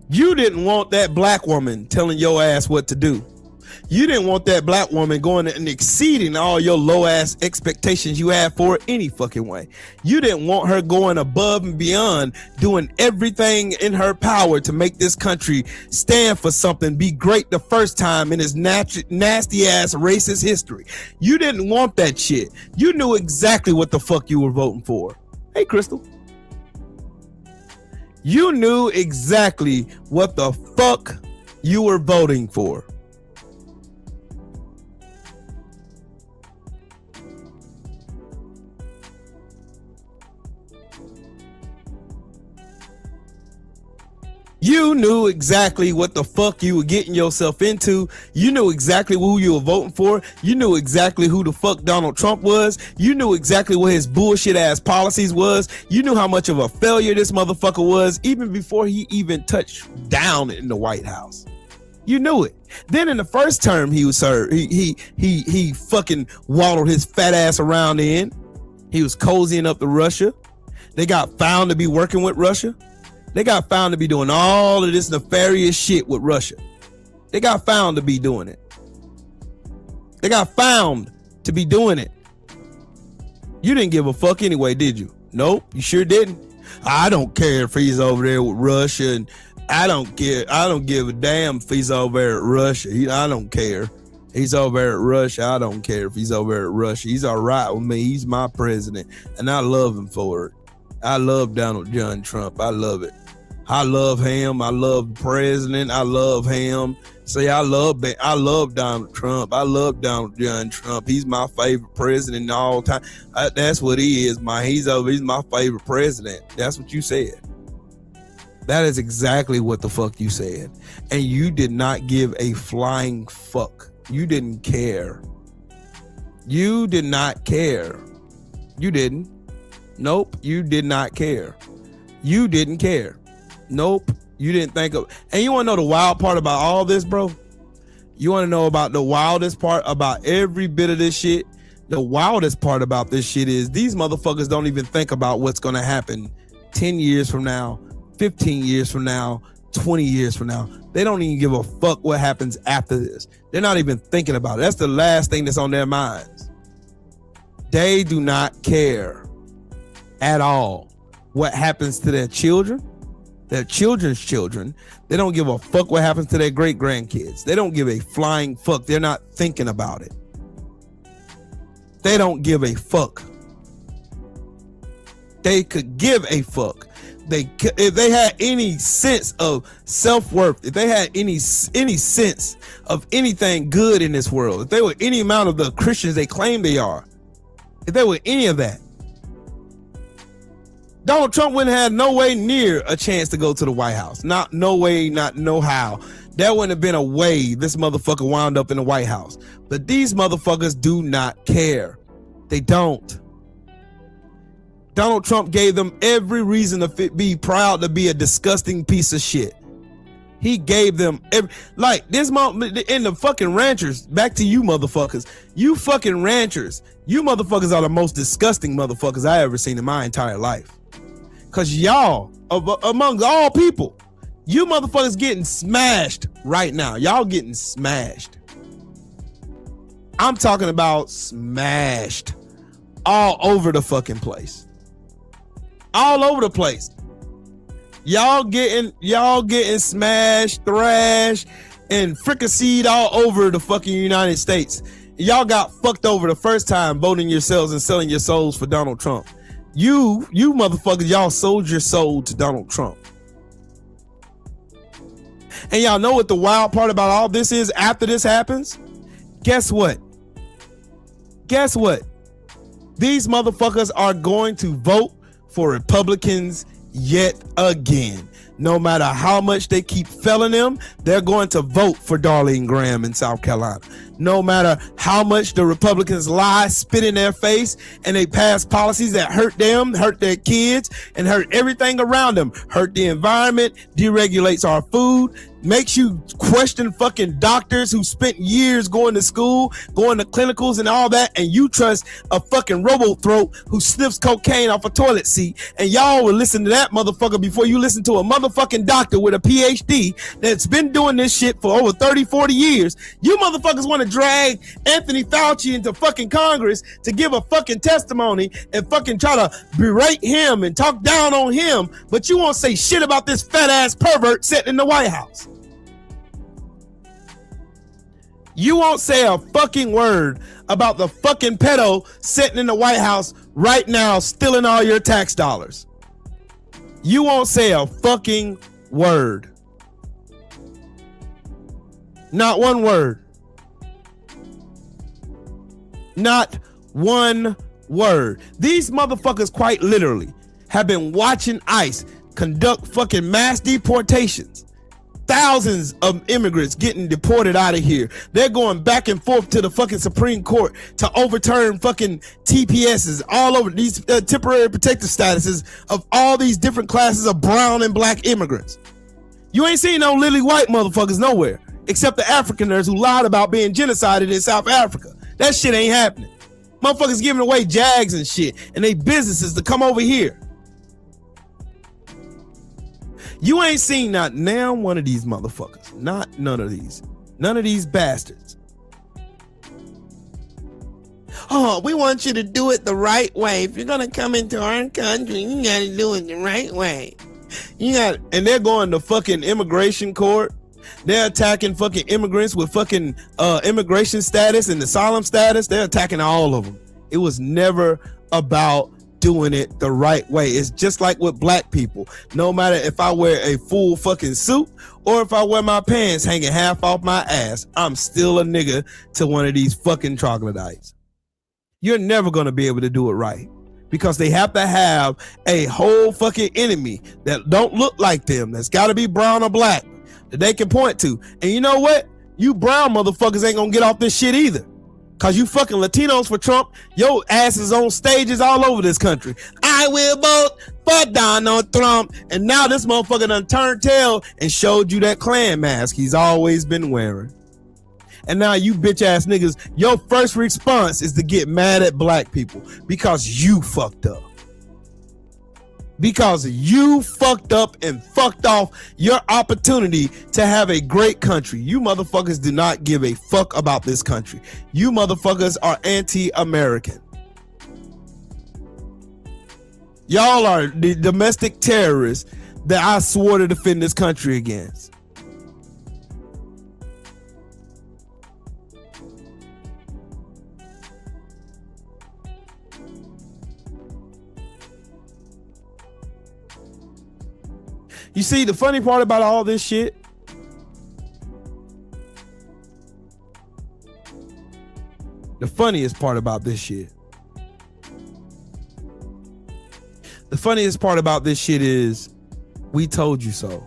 You didn't want that black woman telling your ass what to do. You didn't want that black woman going and exceeding all your low ass expectations you had for her any fucking way. You didn't want her going above and beyond, doing everything in her power to make this country stand for something, be great the first time in its nasty ass racist history. You didn't want that shit. You knew exactly what the fuck you were voting for. Hey, Crystal. You knew exactly what the fuck you were voting for. You knew exactly what the fuck you were getting yourself into. You knew exactly who you were voting for. You knew exactly who the fuck Donald Trump was. You knew exactly what his bullshit ass policies was. You knew how much of a failure this motherfucker was even before he even touched down in the White House. You knew it. Then in the first term he was served, he fucking waddled his fat ass around in. He was cozying up to Russia. They got found to be working with Russia. They got found to be doing all of this nefarious shit with Russia. They got found to be doing it. They got found to be doing it. You didn't give a fuck anyway, did you? Nope, you sure didn't. I don't care if he's over there with Russia, and I don't care. I don't give a damn if he's over there at Russia. I don't care. He's over there at Russia. I don't care if he's over there at Russia. He's all right with me. He's my president, and I love him for it. I love Donald John Trump. I love it. I love him. I love the president. I love him. See, I love Donald Trump. I love Donald John Trump. He's my favorite president all time. That's what he is, man. He's my favorite president. That's what you said. That is exactly what the fuck you said. And you did not give a flying fuck. You didn't care. You did not care. You didn't. Nope, you did not care. You didn't care. Nope, you didn't think of. And you want to know the wild part about all this, bro? You want to know about the wildest part about every bit of this shit? The wildest part about this shit is these motherfuckers don't even think about what's going to happen 10 years from now, 15 years from now, 20 years from now. They don't even give a fuck what happens after this. They're not even thinking about it. That's the last thing that's on their minds. They do not care at all what happens to their children. their children's children. They don't give a fuck what happens to their great grandkids. They don't give a flying fuck. They're not thinking about it. They don't give a fuck. They could give a fuck. If they had any sense of self-worth, if they had any sense of anything good in this world, if they were any amount of the Christians they claim they are, if they were any of that, Donald Trump wouldn't have no way near a chance to go to the White House. Not no way, not no how. There wouldn't have been a way this motherfucker wound up in the White House. But these motherfuckers do not care. They don't. Donald Trump gave them every reason to be proud to be a disgusting piece of shit. He gave them like this in the fucking ranchers. Back to you motherfuckers. You fucking ranchers. You motherfuckers are the most disgusting motherfuckers I ever seen in my entire life. Cause y'all, among all people, you motherfuckers getting smashed right now. Y'all getting smashed. I'm talking about smashed all over the fucking place. All over the place. Y'all getting smashed, thrashed, and fricasseed all over the fucking United States. Y'all got fucked over the first time voting yourselves and selling your souls for Donald Trump. You motherfuckers, y'all sold your soul to Donald Trump. And y'all know what the wild part about all this is after this happens? Guess what? Guess what? These motherfuckers are going to vote for Republicans yet again. No matter how much they keep felling them, they're going to vote for Darlene Graham in South Carolina. No matter how much the Republicans lie, spit in their face, and they pass policies that hurt them, hurt their kids, and hurt everything around them, hurt the environment, deregulates our food, makes you question fucking doctors who spent years going to school, going to clinicals and all that, and you trust a fucking robo-throat who sniffs cocaine off a toilet seat, and y'all will listen to that motherfucker before you listen to a motherfucking doctor with a PhD that's been doing this shit for over 30, 40 years. You motherfuckers want to drag Anthony Fauci into fucking Congress to give a fucking testimony and fucking try to berate him and talk down on him, but you won't say shit about this fat ass pervert sitting in the White House. You won't say a fucking word about the fucking pedo sitting in the White House right now stealing all your tax dollars. You won't say a fucking word. Not one word. Not one word. These motherfuckers quite literally have been watching ICE conduct fucking mass deportations. Thousands of immigrants getting deported out of here. They're going back and forth to the fucking Supreme Court to overturn fucking TPSs all over these temporary protective statuses of all these different classes of brown and black immigrants. You ain't seen no lily white motherfuckers nowhere except the Afrikaners who lied about being genocided in South Africa. That shit ain't happening. Motherfuckers giving away Jags and shit and they businesses to come over here. You ain't seen not now one of these motherfuckers. Not none of these. None of these bastards. Oh, we want you to do it the right way. If you're gonna come into our country, you gotta do it the right way. And they're going to fucking immigration court. They're attacking fucking immigrants with fucking immigration status and asylum status. They're attacking all of them. It was never about doing it the right way. It's just like with black people. No matter if I wear a full fucking suit or if I wear my pants hanging half off my ass, I'm still a nigga to one of these fucking troglodytes. You're never going to be able to do it right because they have to have a whole fucking enemy that don't look like them, that's got to be brown or black, that they can point to. And you know what? You brown motherfuckers ain't going to get off this shit either. Cause you fucking Latinos for Trump, your ass is on stages all over this country. I will vote for Donald Trump. And now this motherfucker done turned tail and showed you that Klan mask he's always been wearing. And now you bitch ass niggas, your first response is to get mad at black people because you fucked up. Because you fucked up and fucked off your opportunity to have a great country. You motherfuckers do not give a fuck about this country. You motherfuckers are anti-American. Y'all are the domestic terrorists that I swore to defend this country against. You see, the funny part about all this shit, the funniest part about this shit, the funniest part about this shit is we told you so.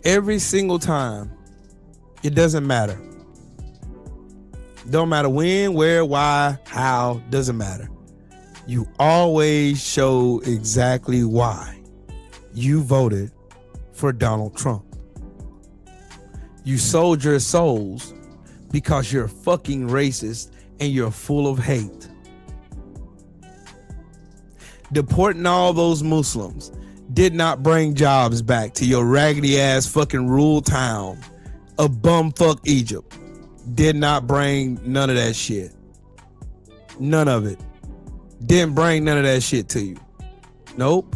Every single time, it doesn't matter. Don't matter when, where, why, how, doesn't matter. You always show exactly why you voted for Donald Trump. You sold your souls because you're fucking racist and you're full of hate. Deporting all those Muslims did not bring jobs back to your raggedy ass fucking rural town of bumfuck Egypt. Did not bring none of that shit. None of it. Didn't bring none of that shit to you. Nope.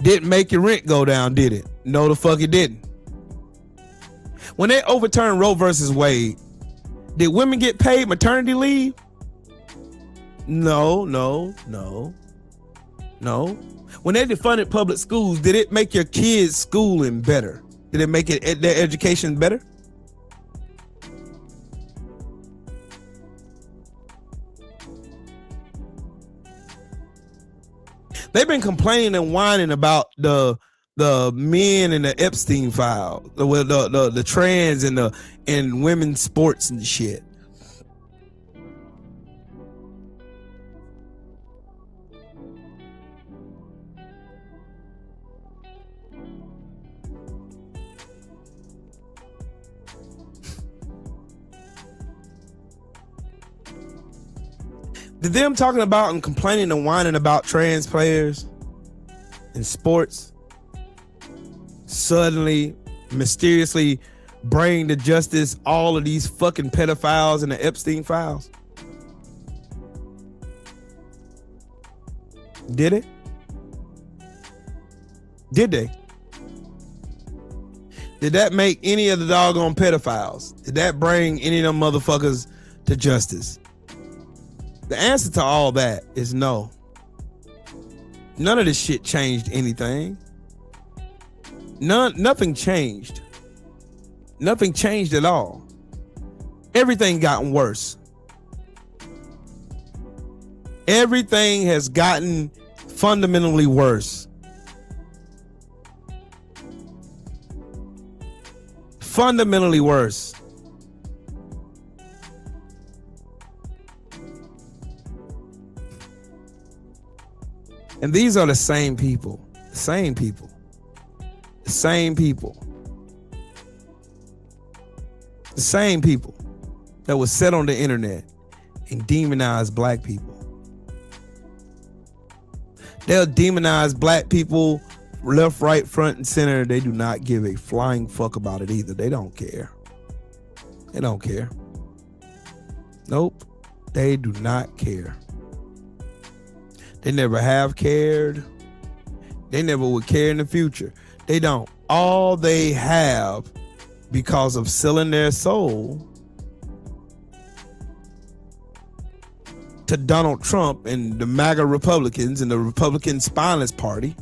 Didn't make your rent go down, did it? No, the fuck it didn't. When they overturned Roe versus Wade, did women get paid maternity leave? No. When they defunded public schools, did it make your kids' schooling better? Did it make it their education better? They've been complaining and whining about the men in the Epstein file, the trans and women's sports and shit. Did them talking about and complaining and whining about trans players in sports suddenly, mysteriously bring to justice all of these fucking pedophiles in the Epstein files? Did it? Did they? Did that make any of the doggone pedophiles? Did that bring any of them motherfuckers to justice? The answer to all that is no. None of this shit changed anything. Nothing changed. Nothing changed at all. Everything gotten worse. Everything has gotten fundamentally worse. Fundamentally worse. And these are the same people. The same people. The same people. The same people that was set on the internet and demonize black people. They'll demonize black people left, right, front, and center. They do not give a flying fuck about it either. They don't care. They don't care. Nope. They do not care. They never have cared. They never would care in the future. They don't. All they have, because of selling their soul to Donald Trump and the MAGA Republicans and the Republican Spineless Party,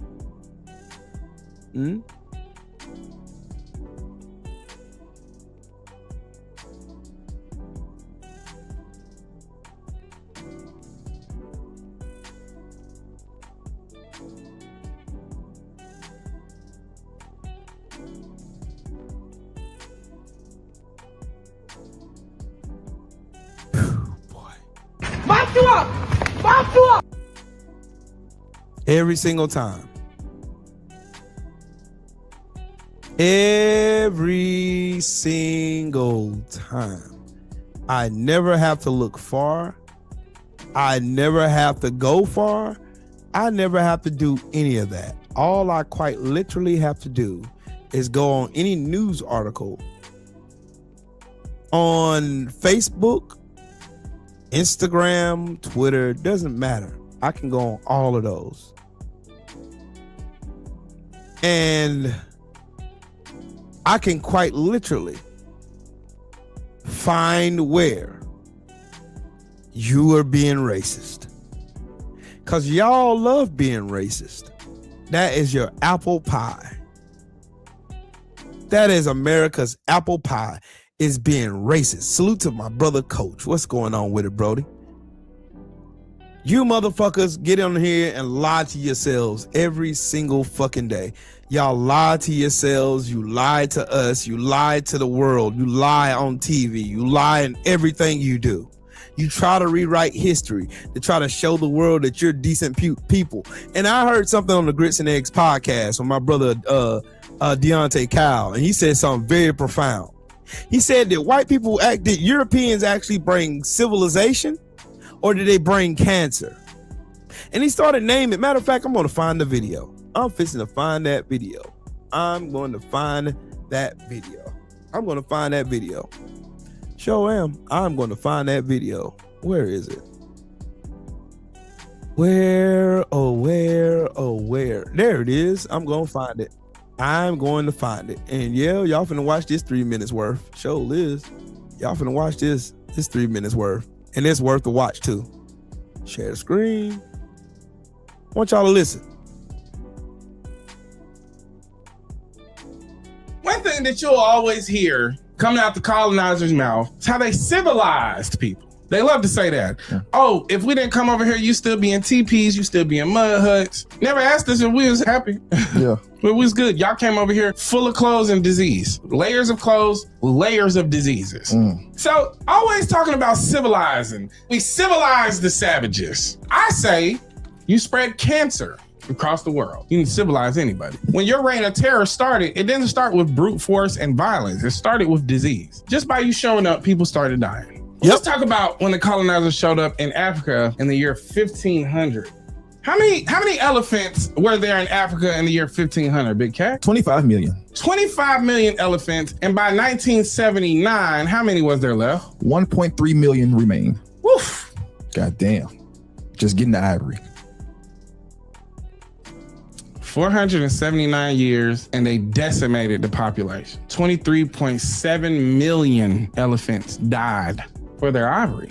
Every single time. Every single time. I never have to look far. I never have to go far. I never have to do any of that. All I quite literally have to do is go on any news article on Facebook, Instagram, Twitter, doesn't matter. I can go on all of those. And I can quite literally find where you are being racist. Because y'all love being racist. That is your apple pie. That is America's apple pie, is being racist. Salute to my brother Coach. What's going on with it, Brody? You motherfuckers get on here and lie to yourselves every single fucking day. Y'all lie to yourselves. You lie to us. You lie to the world. You lie on TV. You lie in everything you do. You try to rewrite history to try to show the world that you're decent people. And I heard something on the Grits and Eggs podcast from my brother Deontay Kyle, and he said something very profound. He said that white people did Europeans actually bring civilization, or did they bring cancer? And he started naming. Matter of fact, I'm going to find the video. I'm fixing to find that video. I'm going to find that video. Sure am. I'm going to find that video. Where is it? Where? There it is. I'm going to find it. And yeah, y'all finna watch this 3 minutes worth. Sure is. Y'all finna watch this 3 minutes worth. And it's worth the watch too. Share the screen. I want y'all to listen. One thing that you'll always hear coming out the colonizer's mouth is how they civilized people. They love to say that. Yeah. Oh, if we didn't come over here, you still be in teepees, you still be in mud huts. Never asked us if we was happy. Yeah. But it was good. Y'all came over here full of clothes and disease. Layers of clothes, layers of diseases. So always talking about civilizing. We civilized the savages. I say you spread cancer across the world. You can civilize anybody. When your reign of terror started, it didn't start with brute force and violence. It started with disease. Just by you showing up, people started dying. Let's talk about when the colonizers showed up in Africa in the year 1500. How many elephants were there in Africa in the year 1500, Big Cat? 25 million. 25 million elephants. And by 1979, how many was there left? 1.3 million remain. Woof. God damn. Just getting the ivory. 479 years, and they decimated the population. 23.7 million elephants died for their ivory.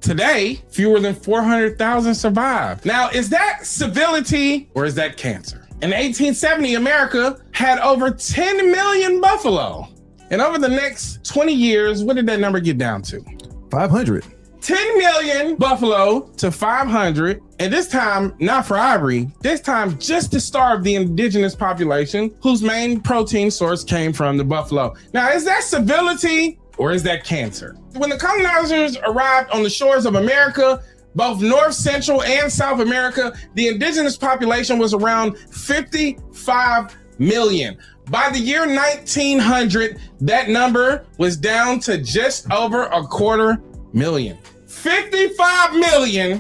Today, fewer than 400,000 survived. Now, is that civility or is that cancer? In 1870, America had over 10 million buffalo. And over the next 20 years, what did that number get down to? 500. 10 million buffalo to 500. And this time, not for ivory, this time just to starve the indigenous population whose main protein source came from the buffalo. Now, is that civility or is that cancer? When the colonizers arrived on the shores of America, both North, Central, and South America, the indigenous population was around 55 million. By the year 1900, that number was down to just over 250,000. 55 million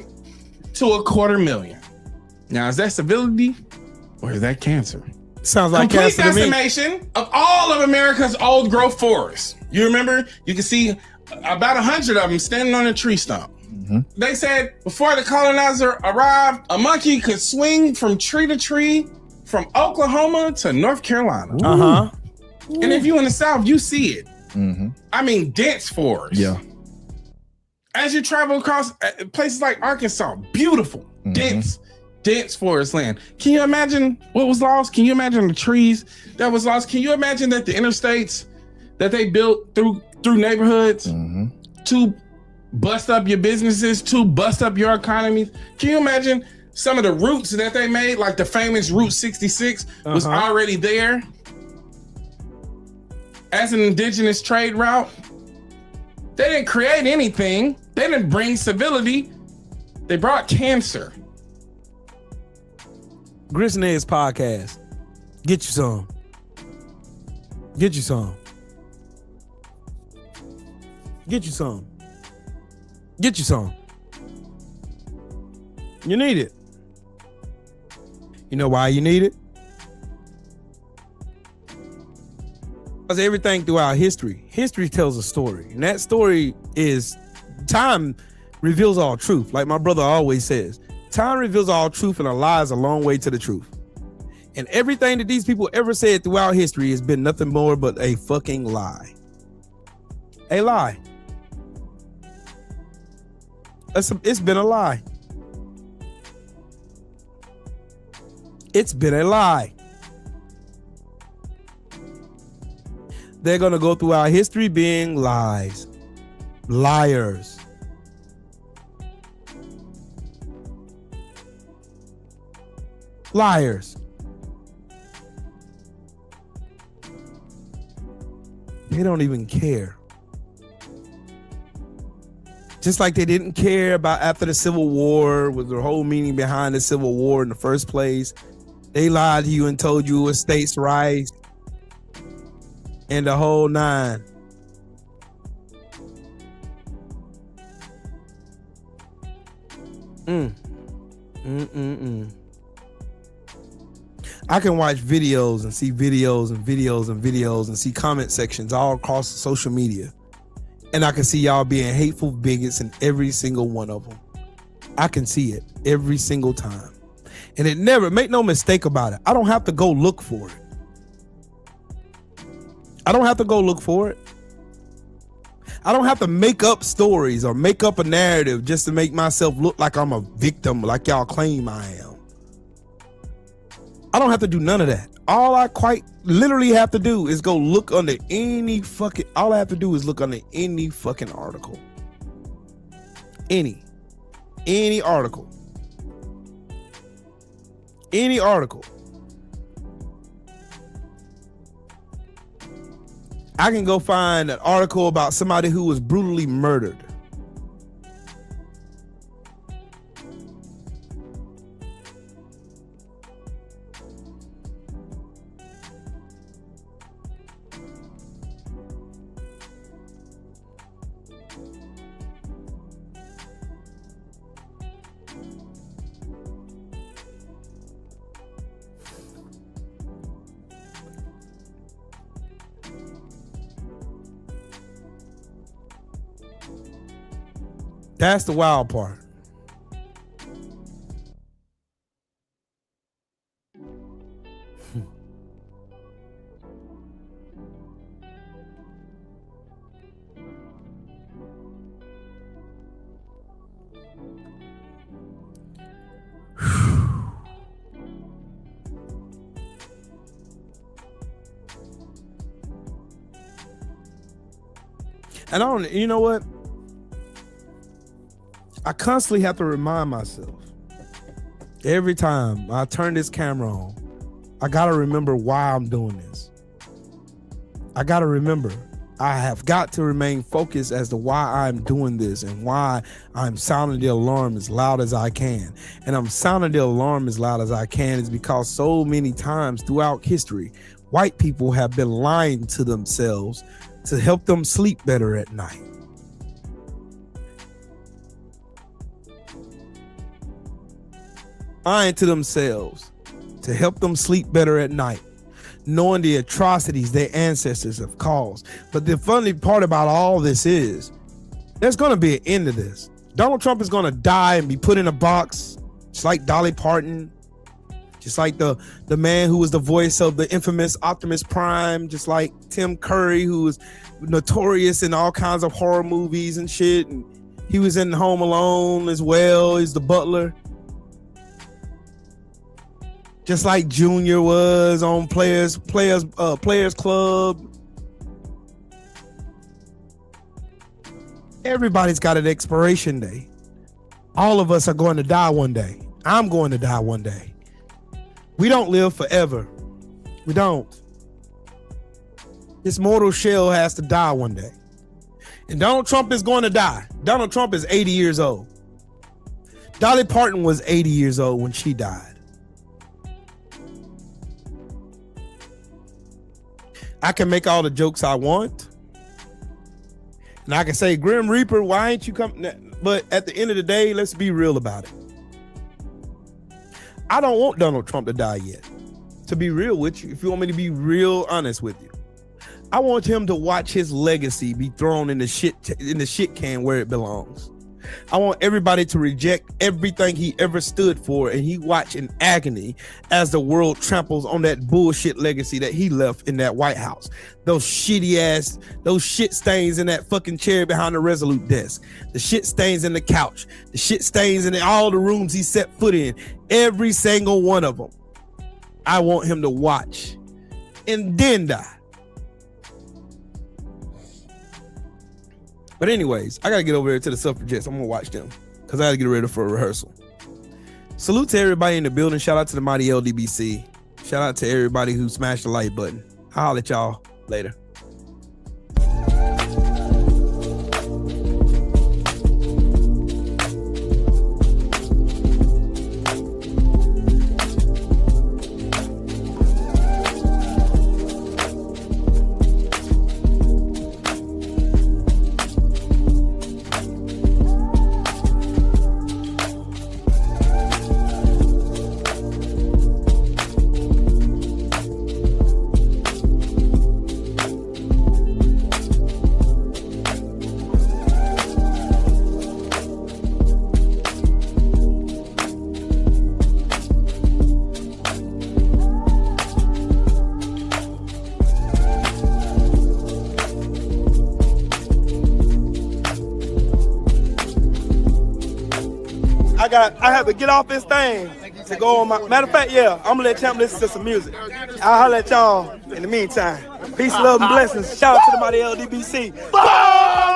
to 250,000. Now, is that civility or is that cancer? Sounds like complete cancer to me. decimation of all of America's old growth forests. You remember? You can see about 100 of them standing on a tree stump. They said before the colonizer arrived, a monkey could swing from tree to tree from Oklahoma to North Carolina. And if you in the South, you see it. I mean, dense forest. Yeah. As you travel across places like Arkansas, beautiful, dense forest land. Can you imagine what was lost? Can you imagine the trees that was lost? Can you imagine that the interstates that they built through neighborhoods to bust up your businesses, to bust up your economies? Can you imagine some of the routes that they made, like the famous Route 66 was already there as an indigenous trade route? They didn't create anything. They didn't bring civility. They brought cancer. Grits and Eggs podcast. Get you some. Get you some. Get you some. Get you some. You need it. You know why you need it? Because everything throughout history tells a story. And that story is time reveals all truth. Like my brother always says, time reveals all truth and a lie is a long way to the truth. And everything that these people ever said throughout history has been nothing more but a fucking lie. A lie. It's been a lie. It's been a lie. They're going to go through our history being lies. Liars. Liars. They don't even care. Just like they didn't care about after the Civil War, with the whole meaning behind the Civil War in the first place. They lied to you and told you it was states' rights and the whole nine. I can watch videos and see videos and videos and videos and see comment sections all across social media. And I can see y'all being hateful bigots in every single one of them. I can see it every single time. And it never, make no mistake about it, I don't have to go look for it. I don't have to go look for it. I don't have to make up stories or make up a narrative just to make myself look like I'm a victim like y'all claim I am. I don't have to do none of that. All I quite literally have to do is go look under any fucking, all I have to do is look under any fucking article. Any article. Any article. I can go find an article about somebody who was brutally murdered. That's the wild part. And I don't, you know what? I constantly have to remind myself every time I turn this camera on, I gotta remember why I'm doing this. I gotta remember, I have got to remain focused as to why I'm doing this and why I'm sounding the alarm as loud as I can. And I'm sounding the alarm as loud as I can is because so many times throughout history, white people have been lying to themselves to help them sleep better at night. Lying to themselves to help them sleep better at night, knowing the atrocities their ancestors have caused. But the funny part about all this is there's going to be an end to this. Donald Trump is going to die and be put in a box, just like Dolly Parton, just like the man who was the voice of the infamous Optimus Prime, just like Tim Curry, who was notorious in all kinds of horror movies and shit. And he was in Home Alone as well. He's the butler. Just like Junior was on Players Club. Everybody's got an expiration day. All of us are going to die one day. I'm going to die one day. We don't live forever. We don't. This mortal shell has to die one day. And Donald Trump is going to die. Donald Trump is 80 years old. Dolly Parton was 80 years old when she died. I can make all the jokes I want. And I can say, Grim Reaper, why ain't you coming? But at the end of the day, let's be real about it. I don't want Donald Trump to die yet. To be real with you, if you want me to be real honest with you, I want him to watch his legacy be thrown in the shit can where it belongs. I want everybody to reject everything he ever stood for, and he watch in agony as the world tramples on that bullshit legacy that he left in that White House. Those shit stains in that fucking chair behind the Resolute desk, the shit stains in the couch, the shit stains in all the rooms he set foot in, every single one of them. I want him to watch and then die. But anyways, I gotta get over there to the suffragettes. I'm gonna watch them because I gotta get ready for a rehearsal. Salute to everybody in the building. Shout out to the mighty LDBC. Shout out to everybody who smashed the like button. I'll holler at y'all later. I have to get off this thing to go on my. Matter of fact, yeah, I'm gonna let Champ listen to some music. I'll holler at y'all in the meantime. Peace, love, and blessings. Shout out to the mighty LDBC.